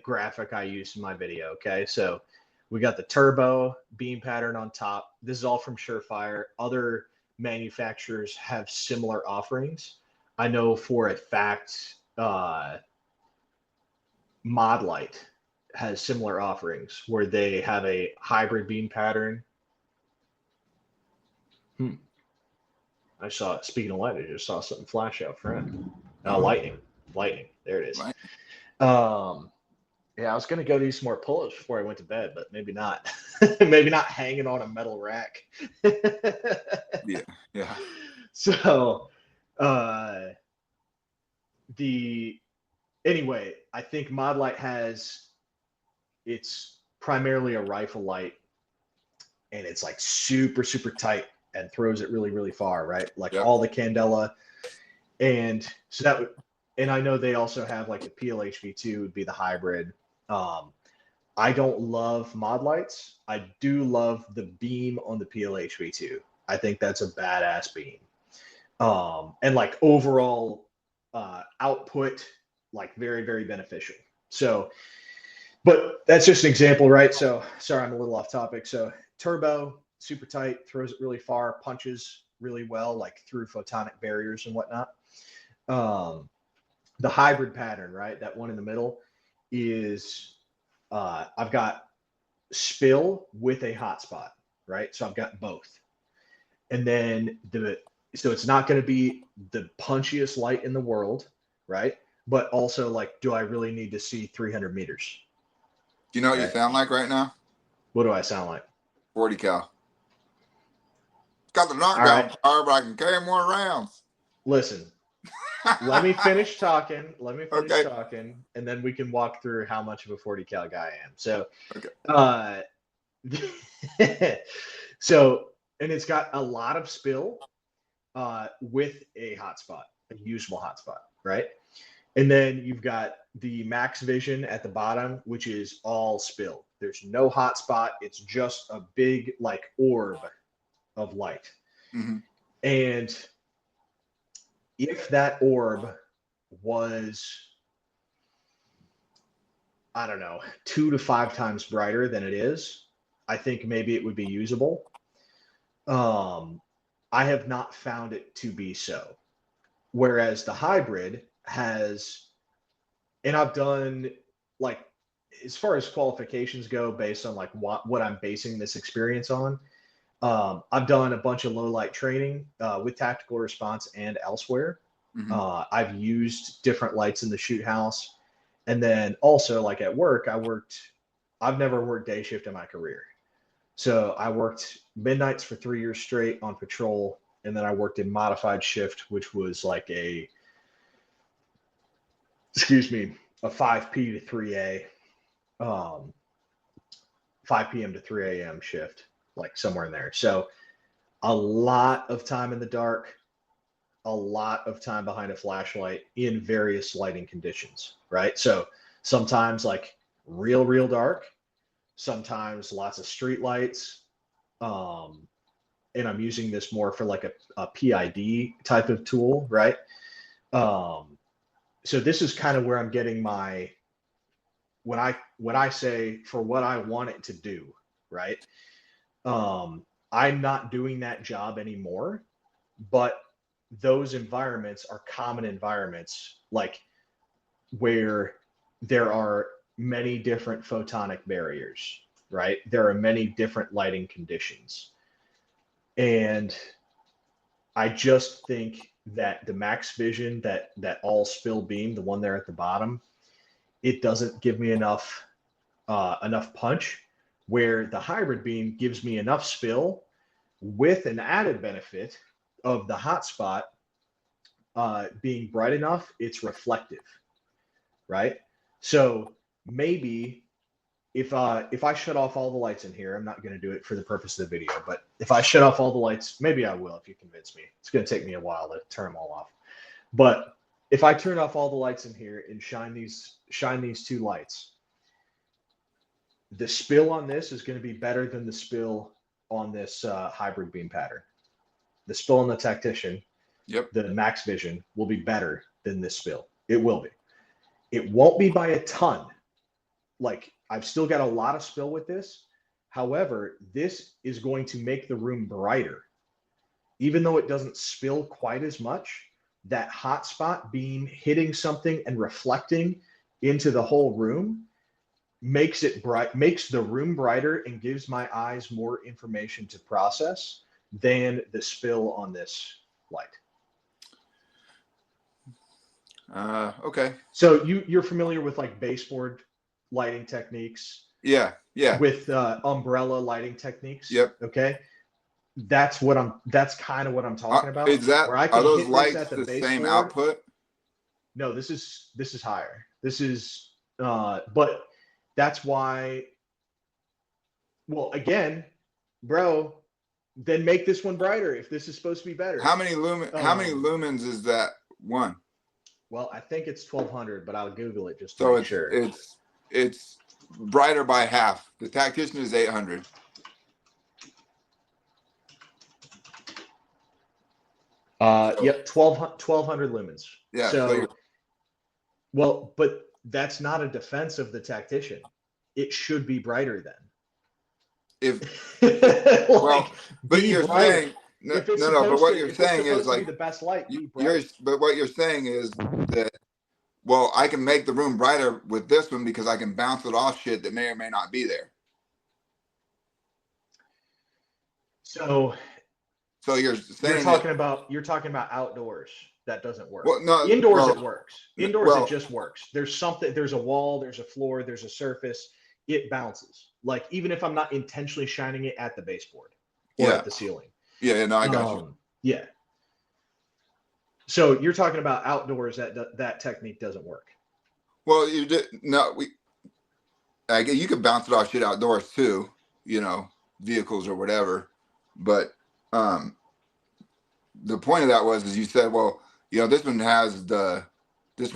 graphic I used in my video. Okay, so we got the turbo beam pattern on top. This is all from Surefire. Other manufacturers have similar offerings. I know for a fact Mod Light has similar offerings where they have a hybrid beam pattern. I saw, speaking of light, I just saw something flash out front. Lightning. There it is. Right. Yeah, I was going to go do some more pull-ups before I went to bed, but maybe not. Maybe not hanging on a metal rack. Yeah. So, anyway, I think Mod Light it's primarily a rifle light, and it's like super, super tight and throws it really, really far, right? Like all the candela. And so and I know they also have like the PLHV2 would be the hybrid. I don't love Mod Lights. I do love the beam on the PLHV2. I think that's a badass beam. And like overall output, like very, very beneficial. So, but that's just an example, right? So sorry, I'm a little off topic. So turbo, super tight, throws it really far, punches really well, like through photonic barriers and whatnot. The hybrid pattern, right? That one in the middle is I've got spill with a hotspot, right? So I've got both. And then so it's not going to be the punchiest light in the world, right? But also, like, do I really need to see 300 meters? Do you know what you sound like right now? What do I sound like? 40 cal. Got the knockdown power, but I can carry more rounds. Listen, let me finish talking. Talking, and then we can walk through how much of a 40 cal guy I am. So, so, and it's got a lot of spill with a hotspot, a usable hotspot, right? And then you've got the max vision at the bottom, which is all spill. There's no hotspot. It's just a big like orb of light. Mm-hmm. And if that orb was, I don't know, 2 to 5 times brighter than it is, I think maybe it would be usable. I have not found it to be so. Whereas the hybrid has, and I've done like, as far as qualifications go, based on like what I'm basing this experience on, I've done a bunch of low light training with tactical response and elsewhere. Mm-hmm. I've used different lights in the shoot house. And then also like at work, I've never worked day shift in my career. So I worked midnights for 3 years straight on patrol. And then I worked in modified shift, which was like a 5 p to 3 a, 5 p.m. to 3 a.m. shift, like somewhere in there. So a lot of time in the dark, a lot of time behind a flashlight in various lighting conditions, right? So sometimes like real dark, sometimes lots of street lights. And I'm using this more for like a PID type of tool, right? So this is kind of where I'm getting my, when I say for what I want it to do, right? I'm not doing that job anymore, but those environments are common environments, like where there are many different photonic barriers, right? There are many different lighting conditions. And I just think that the max vision, that all spill beam, the one there at the bottom, it doesn't give me enough punch, where the hybrid beam gives me enough spill with an added benefit of the hotspot being bright enough, it's reflective, right? So maybe if I shut off all the lights in here, I'm not going to do it for the purpose of the video, but if I shut off all the lights, maybe I will if you convince me. It's going to take me a while to turn them all off. But if I turn off all the lights in here and shine these 2 lights, the spill on this is going to be better than the spill on this hybrid beam pattern. The spill on the tactician, the max vision, will be better than this spill. It will be. It won't be by a ton. Like, I've still got a lot of spill with this. However, this is going to make the room brighter. Even though it doesn't spill quite as much, that hot spot beam hitting something and reflecting into the whole room makes it bright, makes the room brighter, and gives my eyes more information to process than the spill on this light. Okay. So you're familiar with like baseboard lighting techniques? Yeah. With umbrella lighting techniques. Yep. Okay. That's kind of what I'm talking about. Are those lights the same output? No, this is higher. This is but that's why, well, again, bro, then make this one brighter if this is supposed to be better. How many lumens is that one? Well, I think it's 1200, but I'll Google it just to make sure. It's brighter by half. The Tactician is 800. Yep, 1200 lumens. Yeah. So well, but that's not a defense of the Tactician. It should be brighter then. If like, but you're saying no. But what you're saying is like the best light. But what you're saying is that, well, I can make the room brighter with this one because I can bounce it off shit that may or may not be there. So you're saying you're talking about outdoors. That doesn't work. Well, no, indoors it works. Indoors it just works. There's a wall, there's a floor, there's a surface. It bounces. Like even if I'm not intentionally shining it at the baseboard or at the ceiling. Yeah, no, I got you. Yeah. So you're talking about outdoors that technique doesn't work. Well, you could bounce it off shit outdoors too, vehicles or whatever. But the point of that is you said, well, this one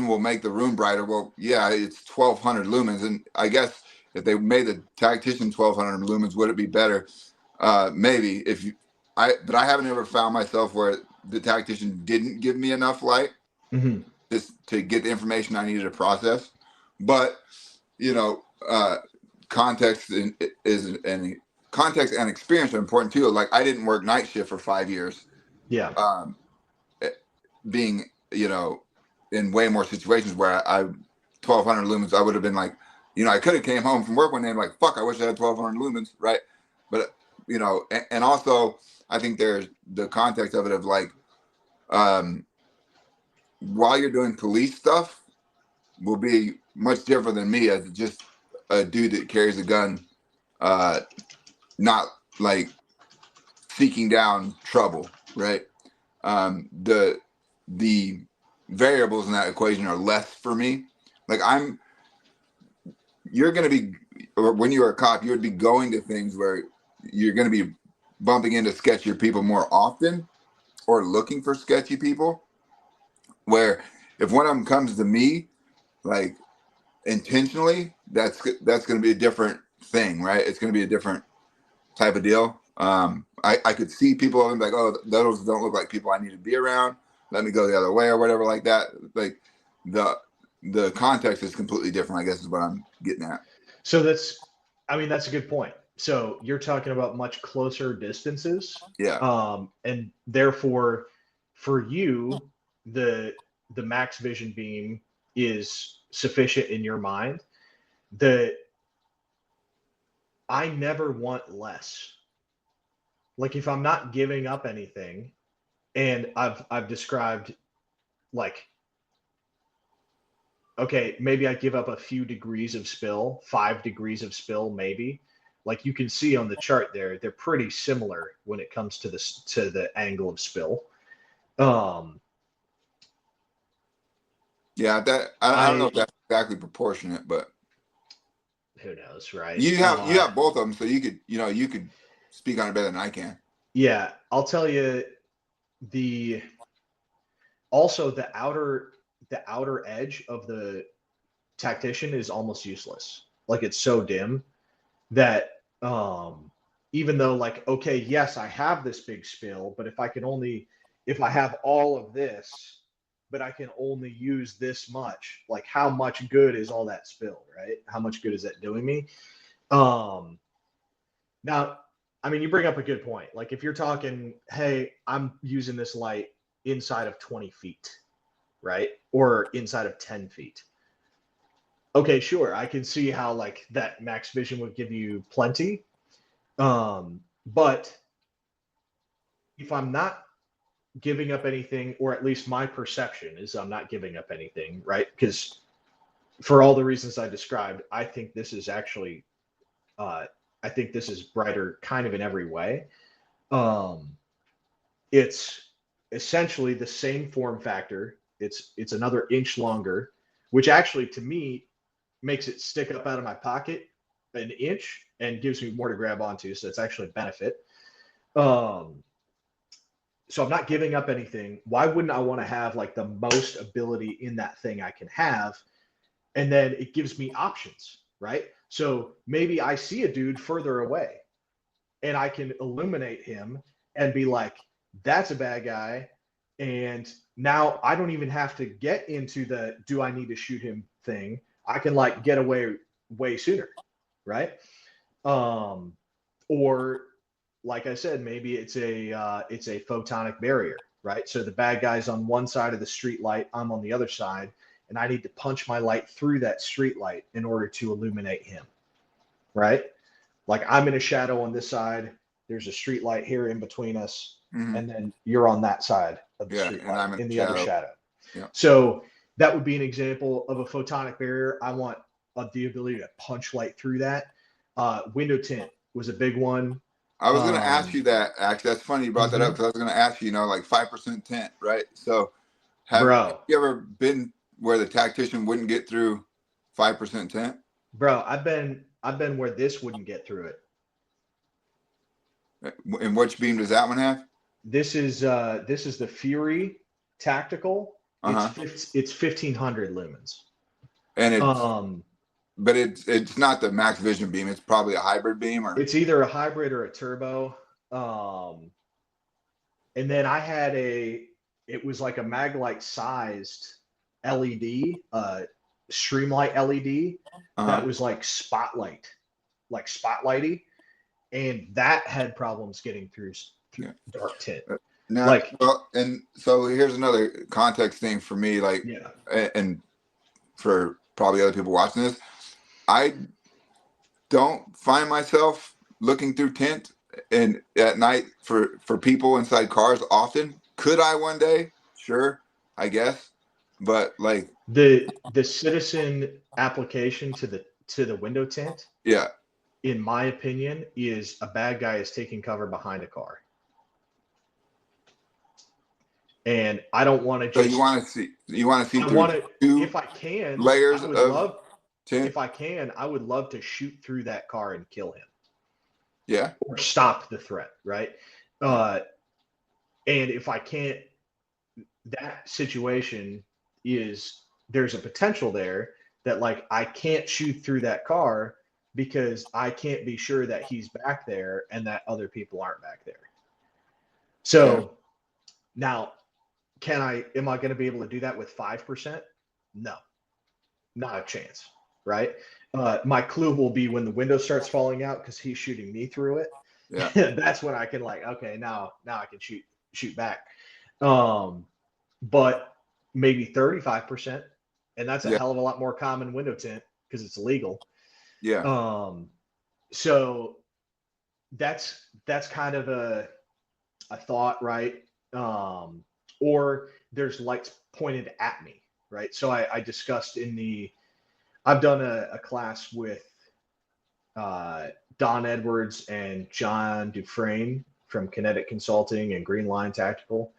will make the room brighter. Well, yeah, it's 1200 lumens, and I guess if they made the Tactician 1200 lumens, would it be better? Maybe. But I haven't ever found myself where the Tactician didn't give me enough light just to get the information I needed to process. But context and experience are important too. Like I didn't work night shift for 5 years. Yeah. Being in way more situations where I 1200 lumens, I would have been like, I could have came home from work one day and like, fuck, I wish I had 1200 lumens, right? But and also I think there's the context of it of like, while you're doing police stuff, will be much different than me as just a dude that carries a gun, not like seeking down trouble, right? The variables in that equation are less for me. Like you're going to be, or when you're a cop, you would be going to things where you're going to be bumping into sketchier people more often or looking for sketchy people, where if one of them comes to me, like intentionally, that's going to be a different thing, right? It's going to be a different type of deal. I could see people and be like, oh, those don't look like people I need to be around. Let me go the other way or whatever like that. Like the context is completely different, I guess is what I'm getting at. So that's a good point. So you're talking about much closer distances. Yeah. And therefore for you, the max vision beam is sufficient in your mind. I never want less. Like if I'm not giving up anything, and I've described like, okay, maybe I give up a few degrees of spill, 5 degrees of spill, maybe. Like you can see on the chart there, they're pretty similar when it comes to the angle of spill. Yeah, I don't know if that's exactly proportionate, but who knows, right? You have both of them, so you could speak on it better than I can. Yeah, I'll tell you the outer edge of the Tactician is almost useless. Like it's so dim that even though like, okay, yes, I have this big spill, but if I have all of this, but I can only use this much, like how much good is all that spill, right? How much good is that doing me? Now, I mean, you bring up a good point. Like if you're talking, hey, I'm using this light inside of 20 feet, right? Or inside of 10 feet. Okay, sure. I can see how like that max vision would give you plenty. But if I'm not giving up anything, or at least my perception is I'm not giving up anything, right? Because for all the reasons I described, I think this is actually, I think this is brighter kind of in every way. It's essentially the same form factor. It's another inch longer, which actually to me makes it stick up out of my pocket an inch and gives me more to grab onto. So it's actually a benefit. So I'm not giving up anything. Why wouldn't I want to have like the most ability in that thing I can have? And then it gives me options, right? So maybe I see a dude further away and I can illuminate him and be like, that's a bad guy. And now I don't even have to get into the do I need to shoot him thing. I can like get away way sooner, right? Or like I said, maybe it's a photonic barrier, right? So the bad guy's on one side of the street light, I'm on the other side, and I need to punch my light through that street light in order to illuminate him, right? Like I'm in a shadow on this side, there's a street light here in between us, and then you're on that side of the street light I'm in the other shadow. Yeah. So that would be an example of a photonic barrier. I want the ability to punch light through that. Window tint was a big one. I was going to ask you that. Actually, that's funny you brought that up because I was going to ask you, like 5% tint, right? So, have you ever been where the tactician wouldn't get through 5% tint? Bro, I've been where this wouldn't get through it. And which beam does that one have? This is the Fury Tactical. It's 1500 lumens. And it's but it's not the max vision beam. It's probably a hybrid beam, or it's either a hybrid or a turbo. And then I had it was like a Maglite sized LED, Streamlight LED that was like spotlighty, and that had problems getting through dark tint. Now, and so here's another context thing for me, like, and for probably other people watching this. I don't find myself looking through tint and at night for people inside cars often. Could I one day? Sure, I guess. But like the citizen application to the window tint, in my opinion, is a bad guy is taking cover behind a car. And I don't want to just. So you want to see I want to, if I can, layers of tint. If I can, I would love to shoot through that car and kill him. Yeah. Or stop the threat, right? And if I can't, that situation is there's a potential there that like I can't shoot through that car because I can't be sure that he's back there and that other people aren't back there. So now. Am I going to be able to do that with 5%? No, not a chance, right? My clue will be when the window starts falling out because he's shooting me through it. Yeah. That's when I can like, okay, now I can shoot back. But maybe 35%, and that's a hell of a lot more common window tint because it's illegal. Yeah. So that's kind of a thought, right? Or there's lights pointed at me, right? So I discussed I've done a class with Don Edwards and John Dufresne from Kinetic Consulting and Green Line Tactical.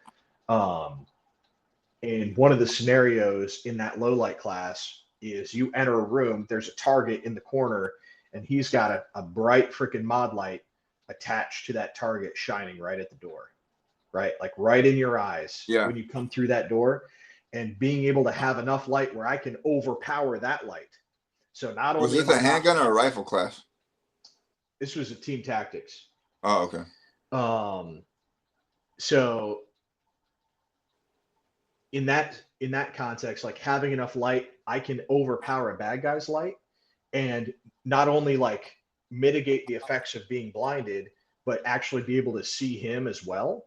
And one of the scenarios in that low light class is you enter a room, there's a target in the corner, and he's got a bright freaking mod light attached to that target shining right at the door. Right? Like right in your eyes when you come through that door, and being able to have enough light where I can overpower that light. So not only was this a handgun or a rifle class? This was a team tactics. Oh, okay. So in that context, like having enough light, I can overpower a bad guy's light and not only like mitigate the effects of being blinded, but actually be able to see him as well.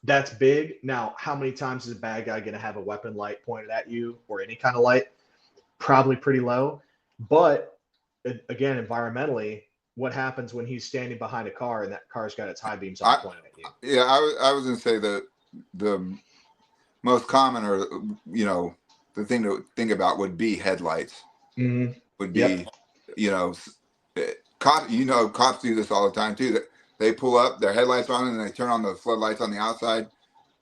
That's big. Now, how many times is a bad guy going to have a weapon light pointed at you or any kind of light? Probably pretty low. But again, environmentally, what happens when he's standing behind a car and that car's got its high beams on pointed at you? Yeah, I was going to say the most common, or the thing to think about would be headlights. Mm-hmm. Would be, cops do this all the time too. That they pull up their headlights on and they turn on the floodlights on the outside.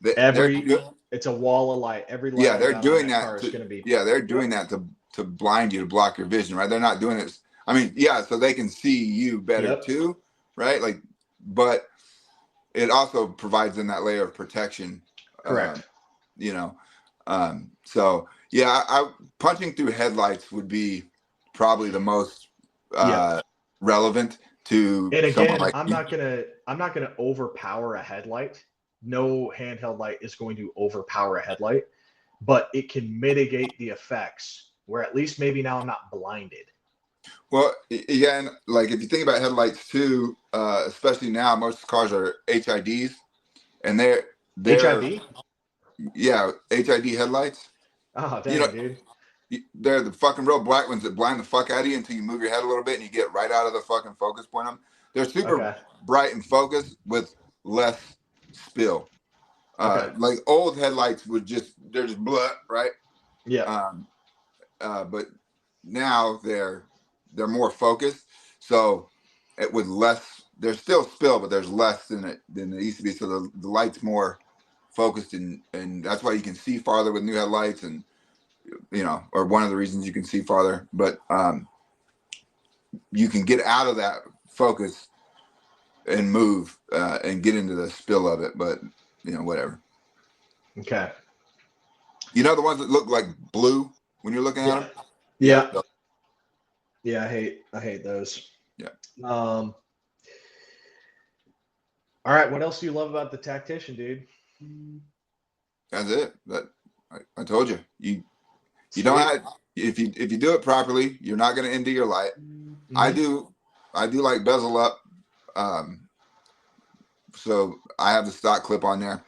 It's a wall of light. Every light they're doing that car is going to be. They're doing that to blind you, to block your vision, right? They're not doing it. I mean, so they can see you better too, right? Like, but it also provides them that layer of protection. Correct. So punching through headlights would be probably the most relevant to. And again, I'm not gonna overpower a headlight. No handheld light is going to overpower a headlight, but it can mitigate the effects where at least maybe now I'm not blinded. Well, again, like if you think about headlights too, especially now, most cars are HIDs, and they're HID? Yeah, HID headlights. Oh, dang, dude. They're the fucking real black ones that blind the fuck out of you until you move your head a little bit and you get right out of the fucking focus point on them. They're super bright and focused with less spill. Like old headlights they're just blah, right? Yeah. But now they're more focused. So it with less, there's still spill, but there's less than it used to be. So the light's more focused, and that's why you can see farther with new headlights, and or one of the reasons you can see farther. But you can get out of that focus and move and get into the spill of it. But whatever. Okay. The ones that look like blue when you're looking at them. Yeah. Yeah, I hate those. Yeah. All right, what else do you love about the Tactician, dude? That's it. I told you. You don't have, if you do it properly, you're not going to end your light. Mm-hmm. I do like bezel up. So I have the stock clip on there.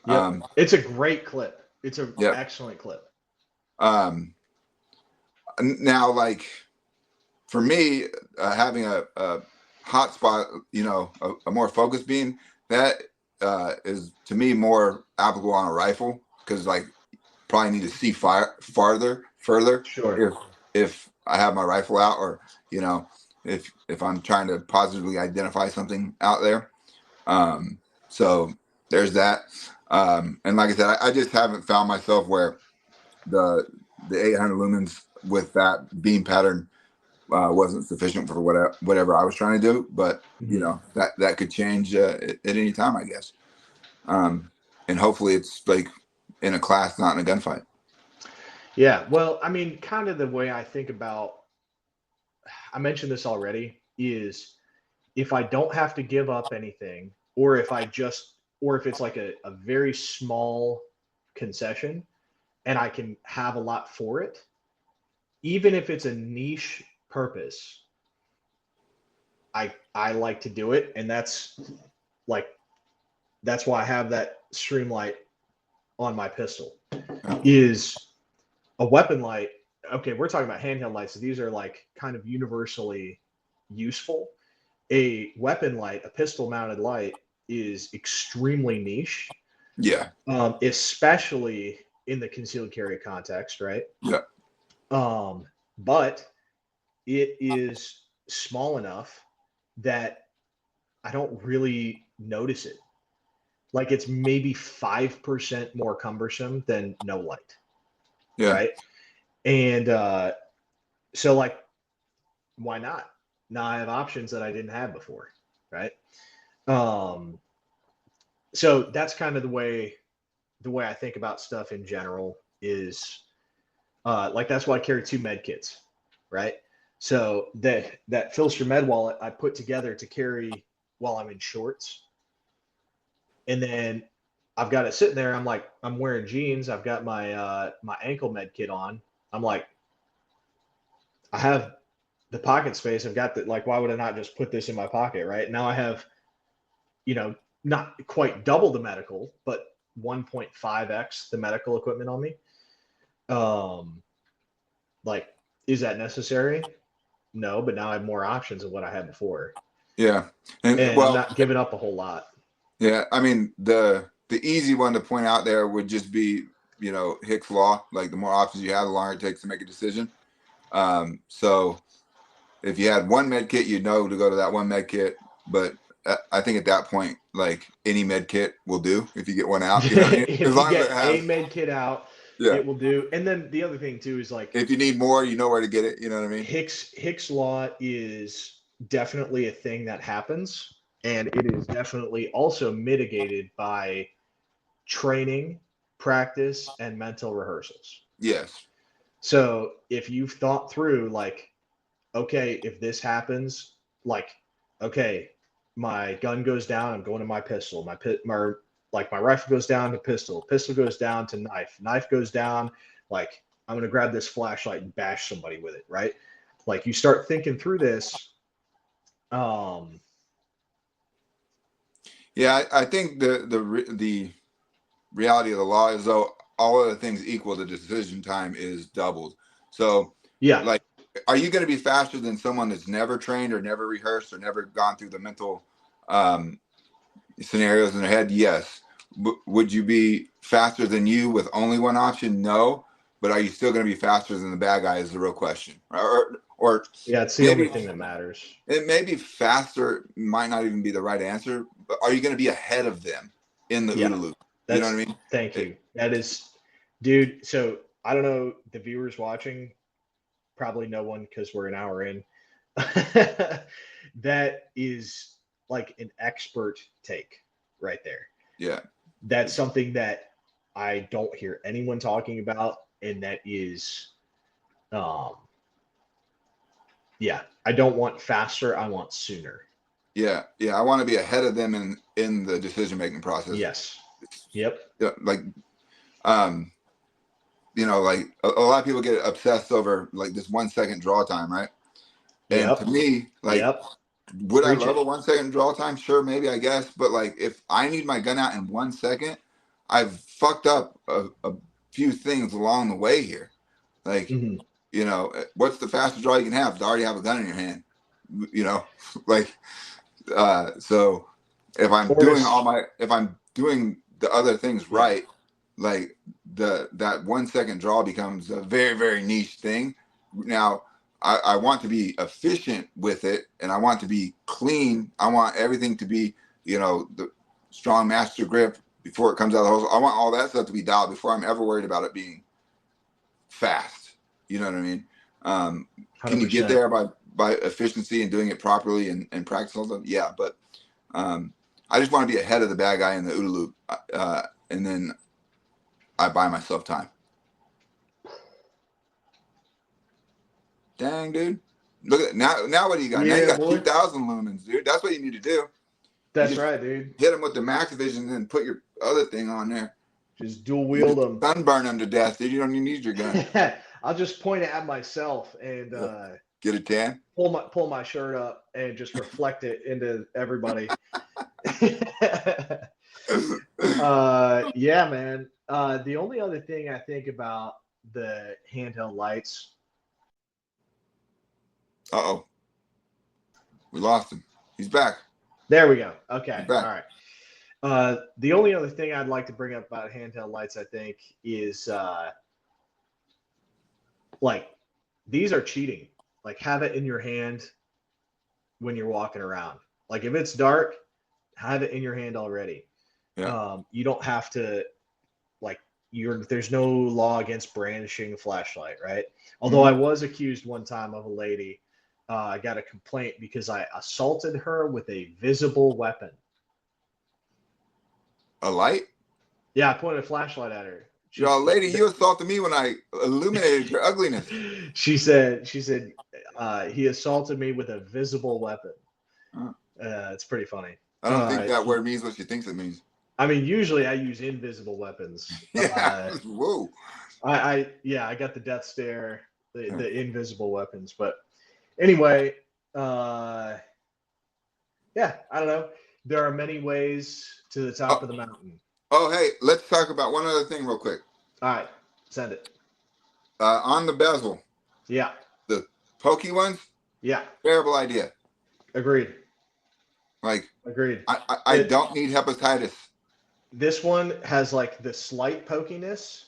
Yeah, it's a great clip. It's an excellent clip. Now, like for me, having a hot spot, a more focused beam, that is to me more applicable on a rifle, because like probably need to see further. Sure. If I have my rifle out, or if I'm trying to positively identify something out there. So there's that. And like I said, I just haven't found myself where the 800 lumens with that beam pattern wasn't sufficient for whatever I was trying to do. But that could change at any time, I guess. And hopefully it's like in a class, not in a gunfight. Yeah, well, I mean, kind of the way I think about, I mentioned this already, is if I don't have to give up anything, or if it's like a very small concession and I can have a lot for it, even if it's a niche purpose, I like to do it. And that's why I have that streamlight on my pistol. Is a weapon light. Okay, we're talking about handheld lights. So these are like kind of universally useful. A weapon light, a pistol mounted light, is extremely niche. Yeah. Especially in the concealed carry context, right? Yeah. But it is small enough that I don't really notice it. Like it's maybe 5% more cumbersome than no light. Yeah. Right. And so like, why not? Now I have options that I didn't have before. Right. So that's kind of the way I think about stuff in general is like, that's why I carry 2 med kits. Right. So that Filster med wallet I put together to carry while I'm in shorts. And then I've got it sitting there. I'm like, I'm wearing jeans. I've got my my ankle med kit on. I'm like, I have the pocket space. I've got the, like, why would I not just put this in my pocket? Right now I have, not quite double the medical, but 1.5x the medical equipment on me. Like, is that necessary? No, but now I have more options of what I had before. Yeah. And well, I'm not giving up a whole lot. Yeah. I mean, the easy one to point out there would just be, you know, Hick's law. Like the more options you have, the longer it takes to make a decision. So if you had one med kit, you'd know to go to that one med kit. But I think at that point, like any med kit will do if you get one out. You know what I mean? If you get a med kit out, it will do. And then the other thing too is like, if you need more, you know where to get it. You know what I mean? Hick's law is definitely a thing that happens, and it is definitely also mitigated by training, practice, and mental rehearsals. Yes. So if you've thought through, like, okay, if this happens, like, okay, my gun goes down, I'm going to my pistol. My rifle goes down to pistol. Pistol goes down to knife. Knife goes down. Like, I'm going to grab this flashlight and bash somebody with it, right? Like, you start thinking through this. Yeah, I think the reality of the law is, though all other things equal, the decision time is doubled. So yeah, like, are you going to be faster than someone that's never trained or never rehearsed or never gone through the mental scenarios in their head? Yes. Would you be faster than you with only one option? No. But are you still going to be faster than the bad guy is the real question. Or yeah, it's the only thing that matters. It may be faster, might not even be the right answer, but are you going to be ahead of them in the OODA loop? You know what I mean? Thank you. That is, dude. So I don't know, the viewers watching, probably no one because we're an hour in. That is like an expert take right there. Yeah. That's something that I don't hear anyone talking about, and that is, yeah, I don't want faster, I want sooner. Yeah, I want to be ahead of them in the decision making process. Yes. Yep. Like, you know, like a lot of people get obsessed over like this 1 second draw time, right? And to me, like, would I love a 1 second draw time? Sure, maybe, I guess. But like, if I need my gun out in 1 second, I've fucked up a few things along the way here. Like, you know, what's the fastest draw you can have? To already have a gun in your hand, you know, like, so if I'm doing the other things right, like that 1 second draw becomes a very, very niche thing. Now, I want to be efficient with it, and I want to be clean. I want everything to be, you know, the strong master grip before it comes out of the hose. I want all that stuff to be dialed before I'm ever worried about it being fast. You know what I mean? Can you get there by efficiency and doing it properly and practice all stuff? Yeah, but I just want to be ahead of the bad guy in the OODA loop, and then I buy myself time. Dang, dude! Look at now. Now what do you got? Now you got 2,000 lumens, dude. That's what you need to do. That's right, dude. Hit them with the max vision and put your other thing on there. Just dual wield them. Sunburn them to death, dude. You don't even need your gun. I'll just point it at myself and get a tan. Pull my shirt up and just reflect it into everybody. Yeah, man. The only other thing I think about the handheld lights. Uh-oh. We lost him. He's back. There we go. Okay. All right. The only other thing I'd like to bring up about handheld lights, I think, is like, these are cheating. Like, have it in your hand when you're walking around. Like, if it's dark, have it in your hand already. Yeah. You don't have to, like, there's no law against brandishing a flashlight, right? Although I was accused one time of a lady. I got a complaint because I assaulted her with a visible weapon. A light? Yeah, I pointed a flashlight at her. Yo, lady, you assaulted me when I illuminated your ugliness. She said he assaulted me with a visible weapon. It's pretty funny. I don't think that word means what she thinks it means. I mean, usually I use invisible weapons. Yeah. Whoa. I got the death stare, the invisible weapons. But anyway, yeah, I don't know. there are many ways to the top of the mountain. Oh, hey, let's talk about one other thing real quick. All right, send it. On the bezel, Yeah, the pokey ones, yeah, terrible idea. agreed. Like, Agreed. I don't need hepatitis. This one has like the slight pokiness,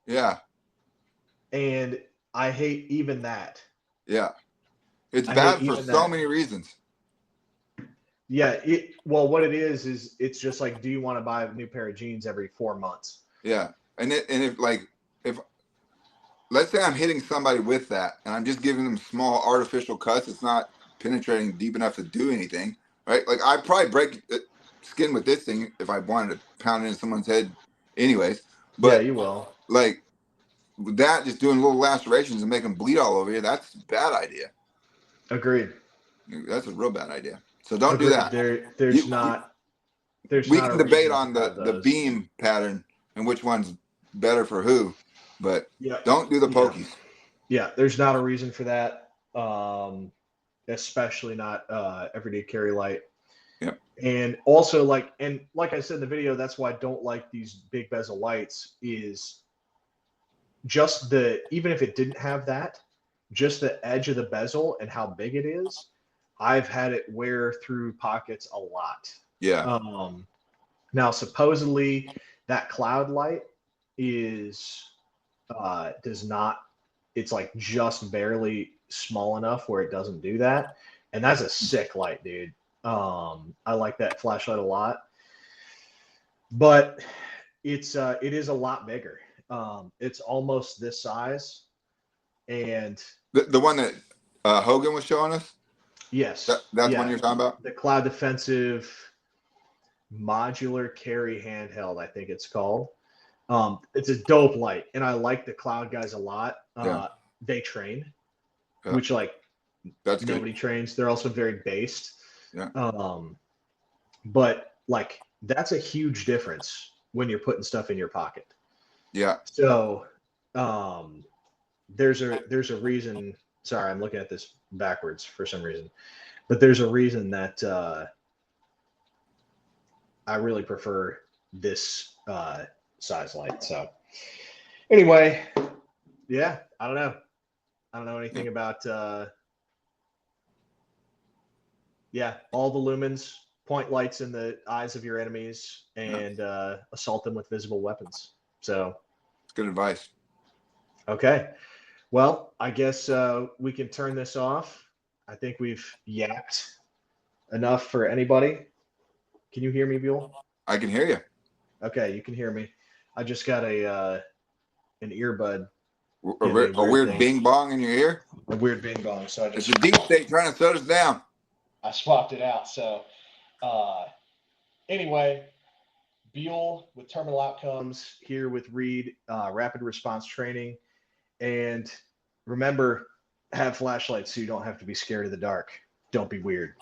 Yeah, and I hate even that. yeah. It's I hate bad for even so that. many reasons. Yeah, well, what it is it's just like, do you want to buy a new pair of jeans every 4 months? Yeah, and if let's say I'm hitting somebody with that, and I'm just giving them small artificial cuts, it's not penetrating deep enough to do anything, right? Like I'd probably break skin with this thing if I wanted to pound it in someone's head, anyways. Yeah, But you will. like that, just doing little lacerations and making them bleed all over you, that's a bad idea. Agreed. That's a real bad idea. So don't do Agreed. that. There's not We a can debate reason on to have the those. beam pattern and which one's better for who, but Yeah. don't do the pokies. Yeah, there's not a reason for that. Especially not everyday carry light. Yep. And also like I said in the video, that's why I don't like these big bezel lights, is just even if it didn't have that, just the edge of the bezel and how big it is, I've had it wear through pockets a lot. Yeah. Now supposedly that cloud light is does not, it's like just barely small enough where it doesn't do that, and that's a sick light, dude. I like that flashlight a lot, but it is a lot bigger. It's almost this size, and The one that Hogan was showing us? yes, That's one you're talking about? the Cloud Defensive modular carry handheld, I think it's called. It's a dope light, and I like the Cloud guys a lot. They train, which like that's nobody good. trains. They're also very based. Yeah. But like that's a huge difference when you're putting stuff in your pocket. Yeah. So there's a reason. Sorry, I'm looking at this backwards for some reason, but there's a reason that I really prefer this size light. So anyway, yeah, I don't know. I don't know anything about all the lumens, point lights in the eyes of your enemies, and assault them with visible weapons. So it's good advice. Okay. Well, I guess we can turn this off. I think we've yapped enough for anybody. Can you hear me, Buell? I can hear you. Okay, you can hear me. I just got an earbud. A weird bing bong in your ear? A weird bing bong. So it's a deep state trying to shut us down. I swapped it out. So anyway, Buell with Terminal Outcomes here with Reed, Rapid Response Training. And remember, have flashlights so you don't have to be scared of the dark. Don't be weird.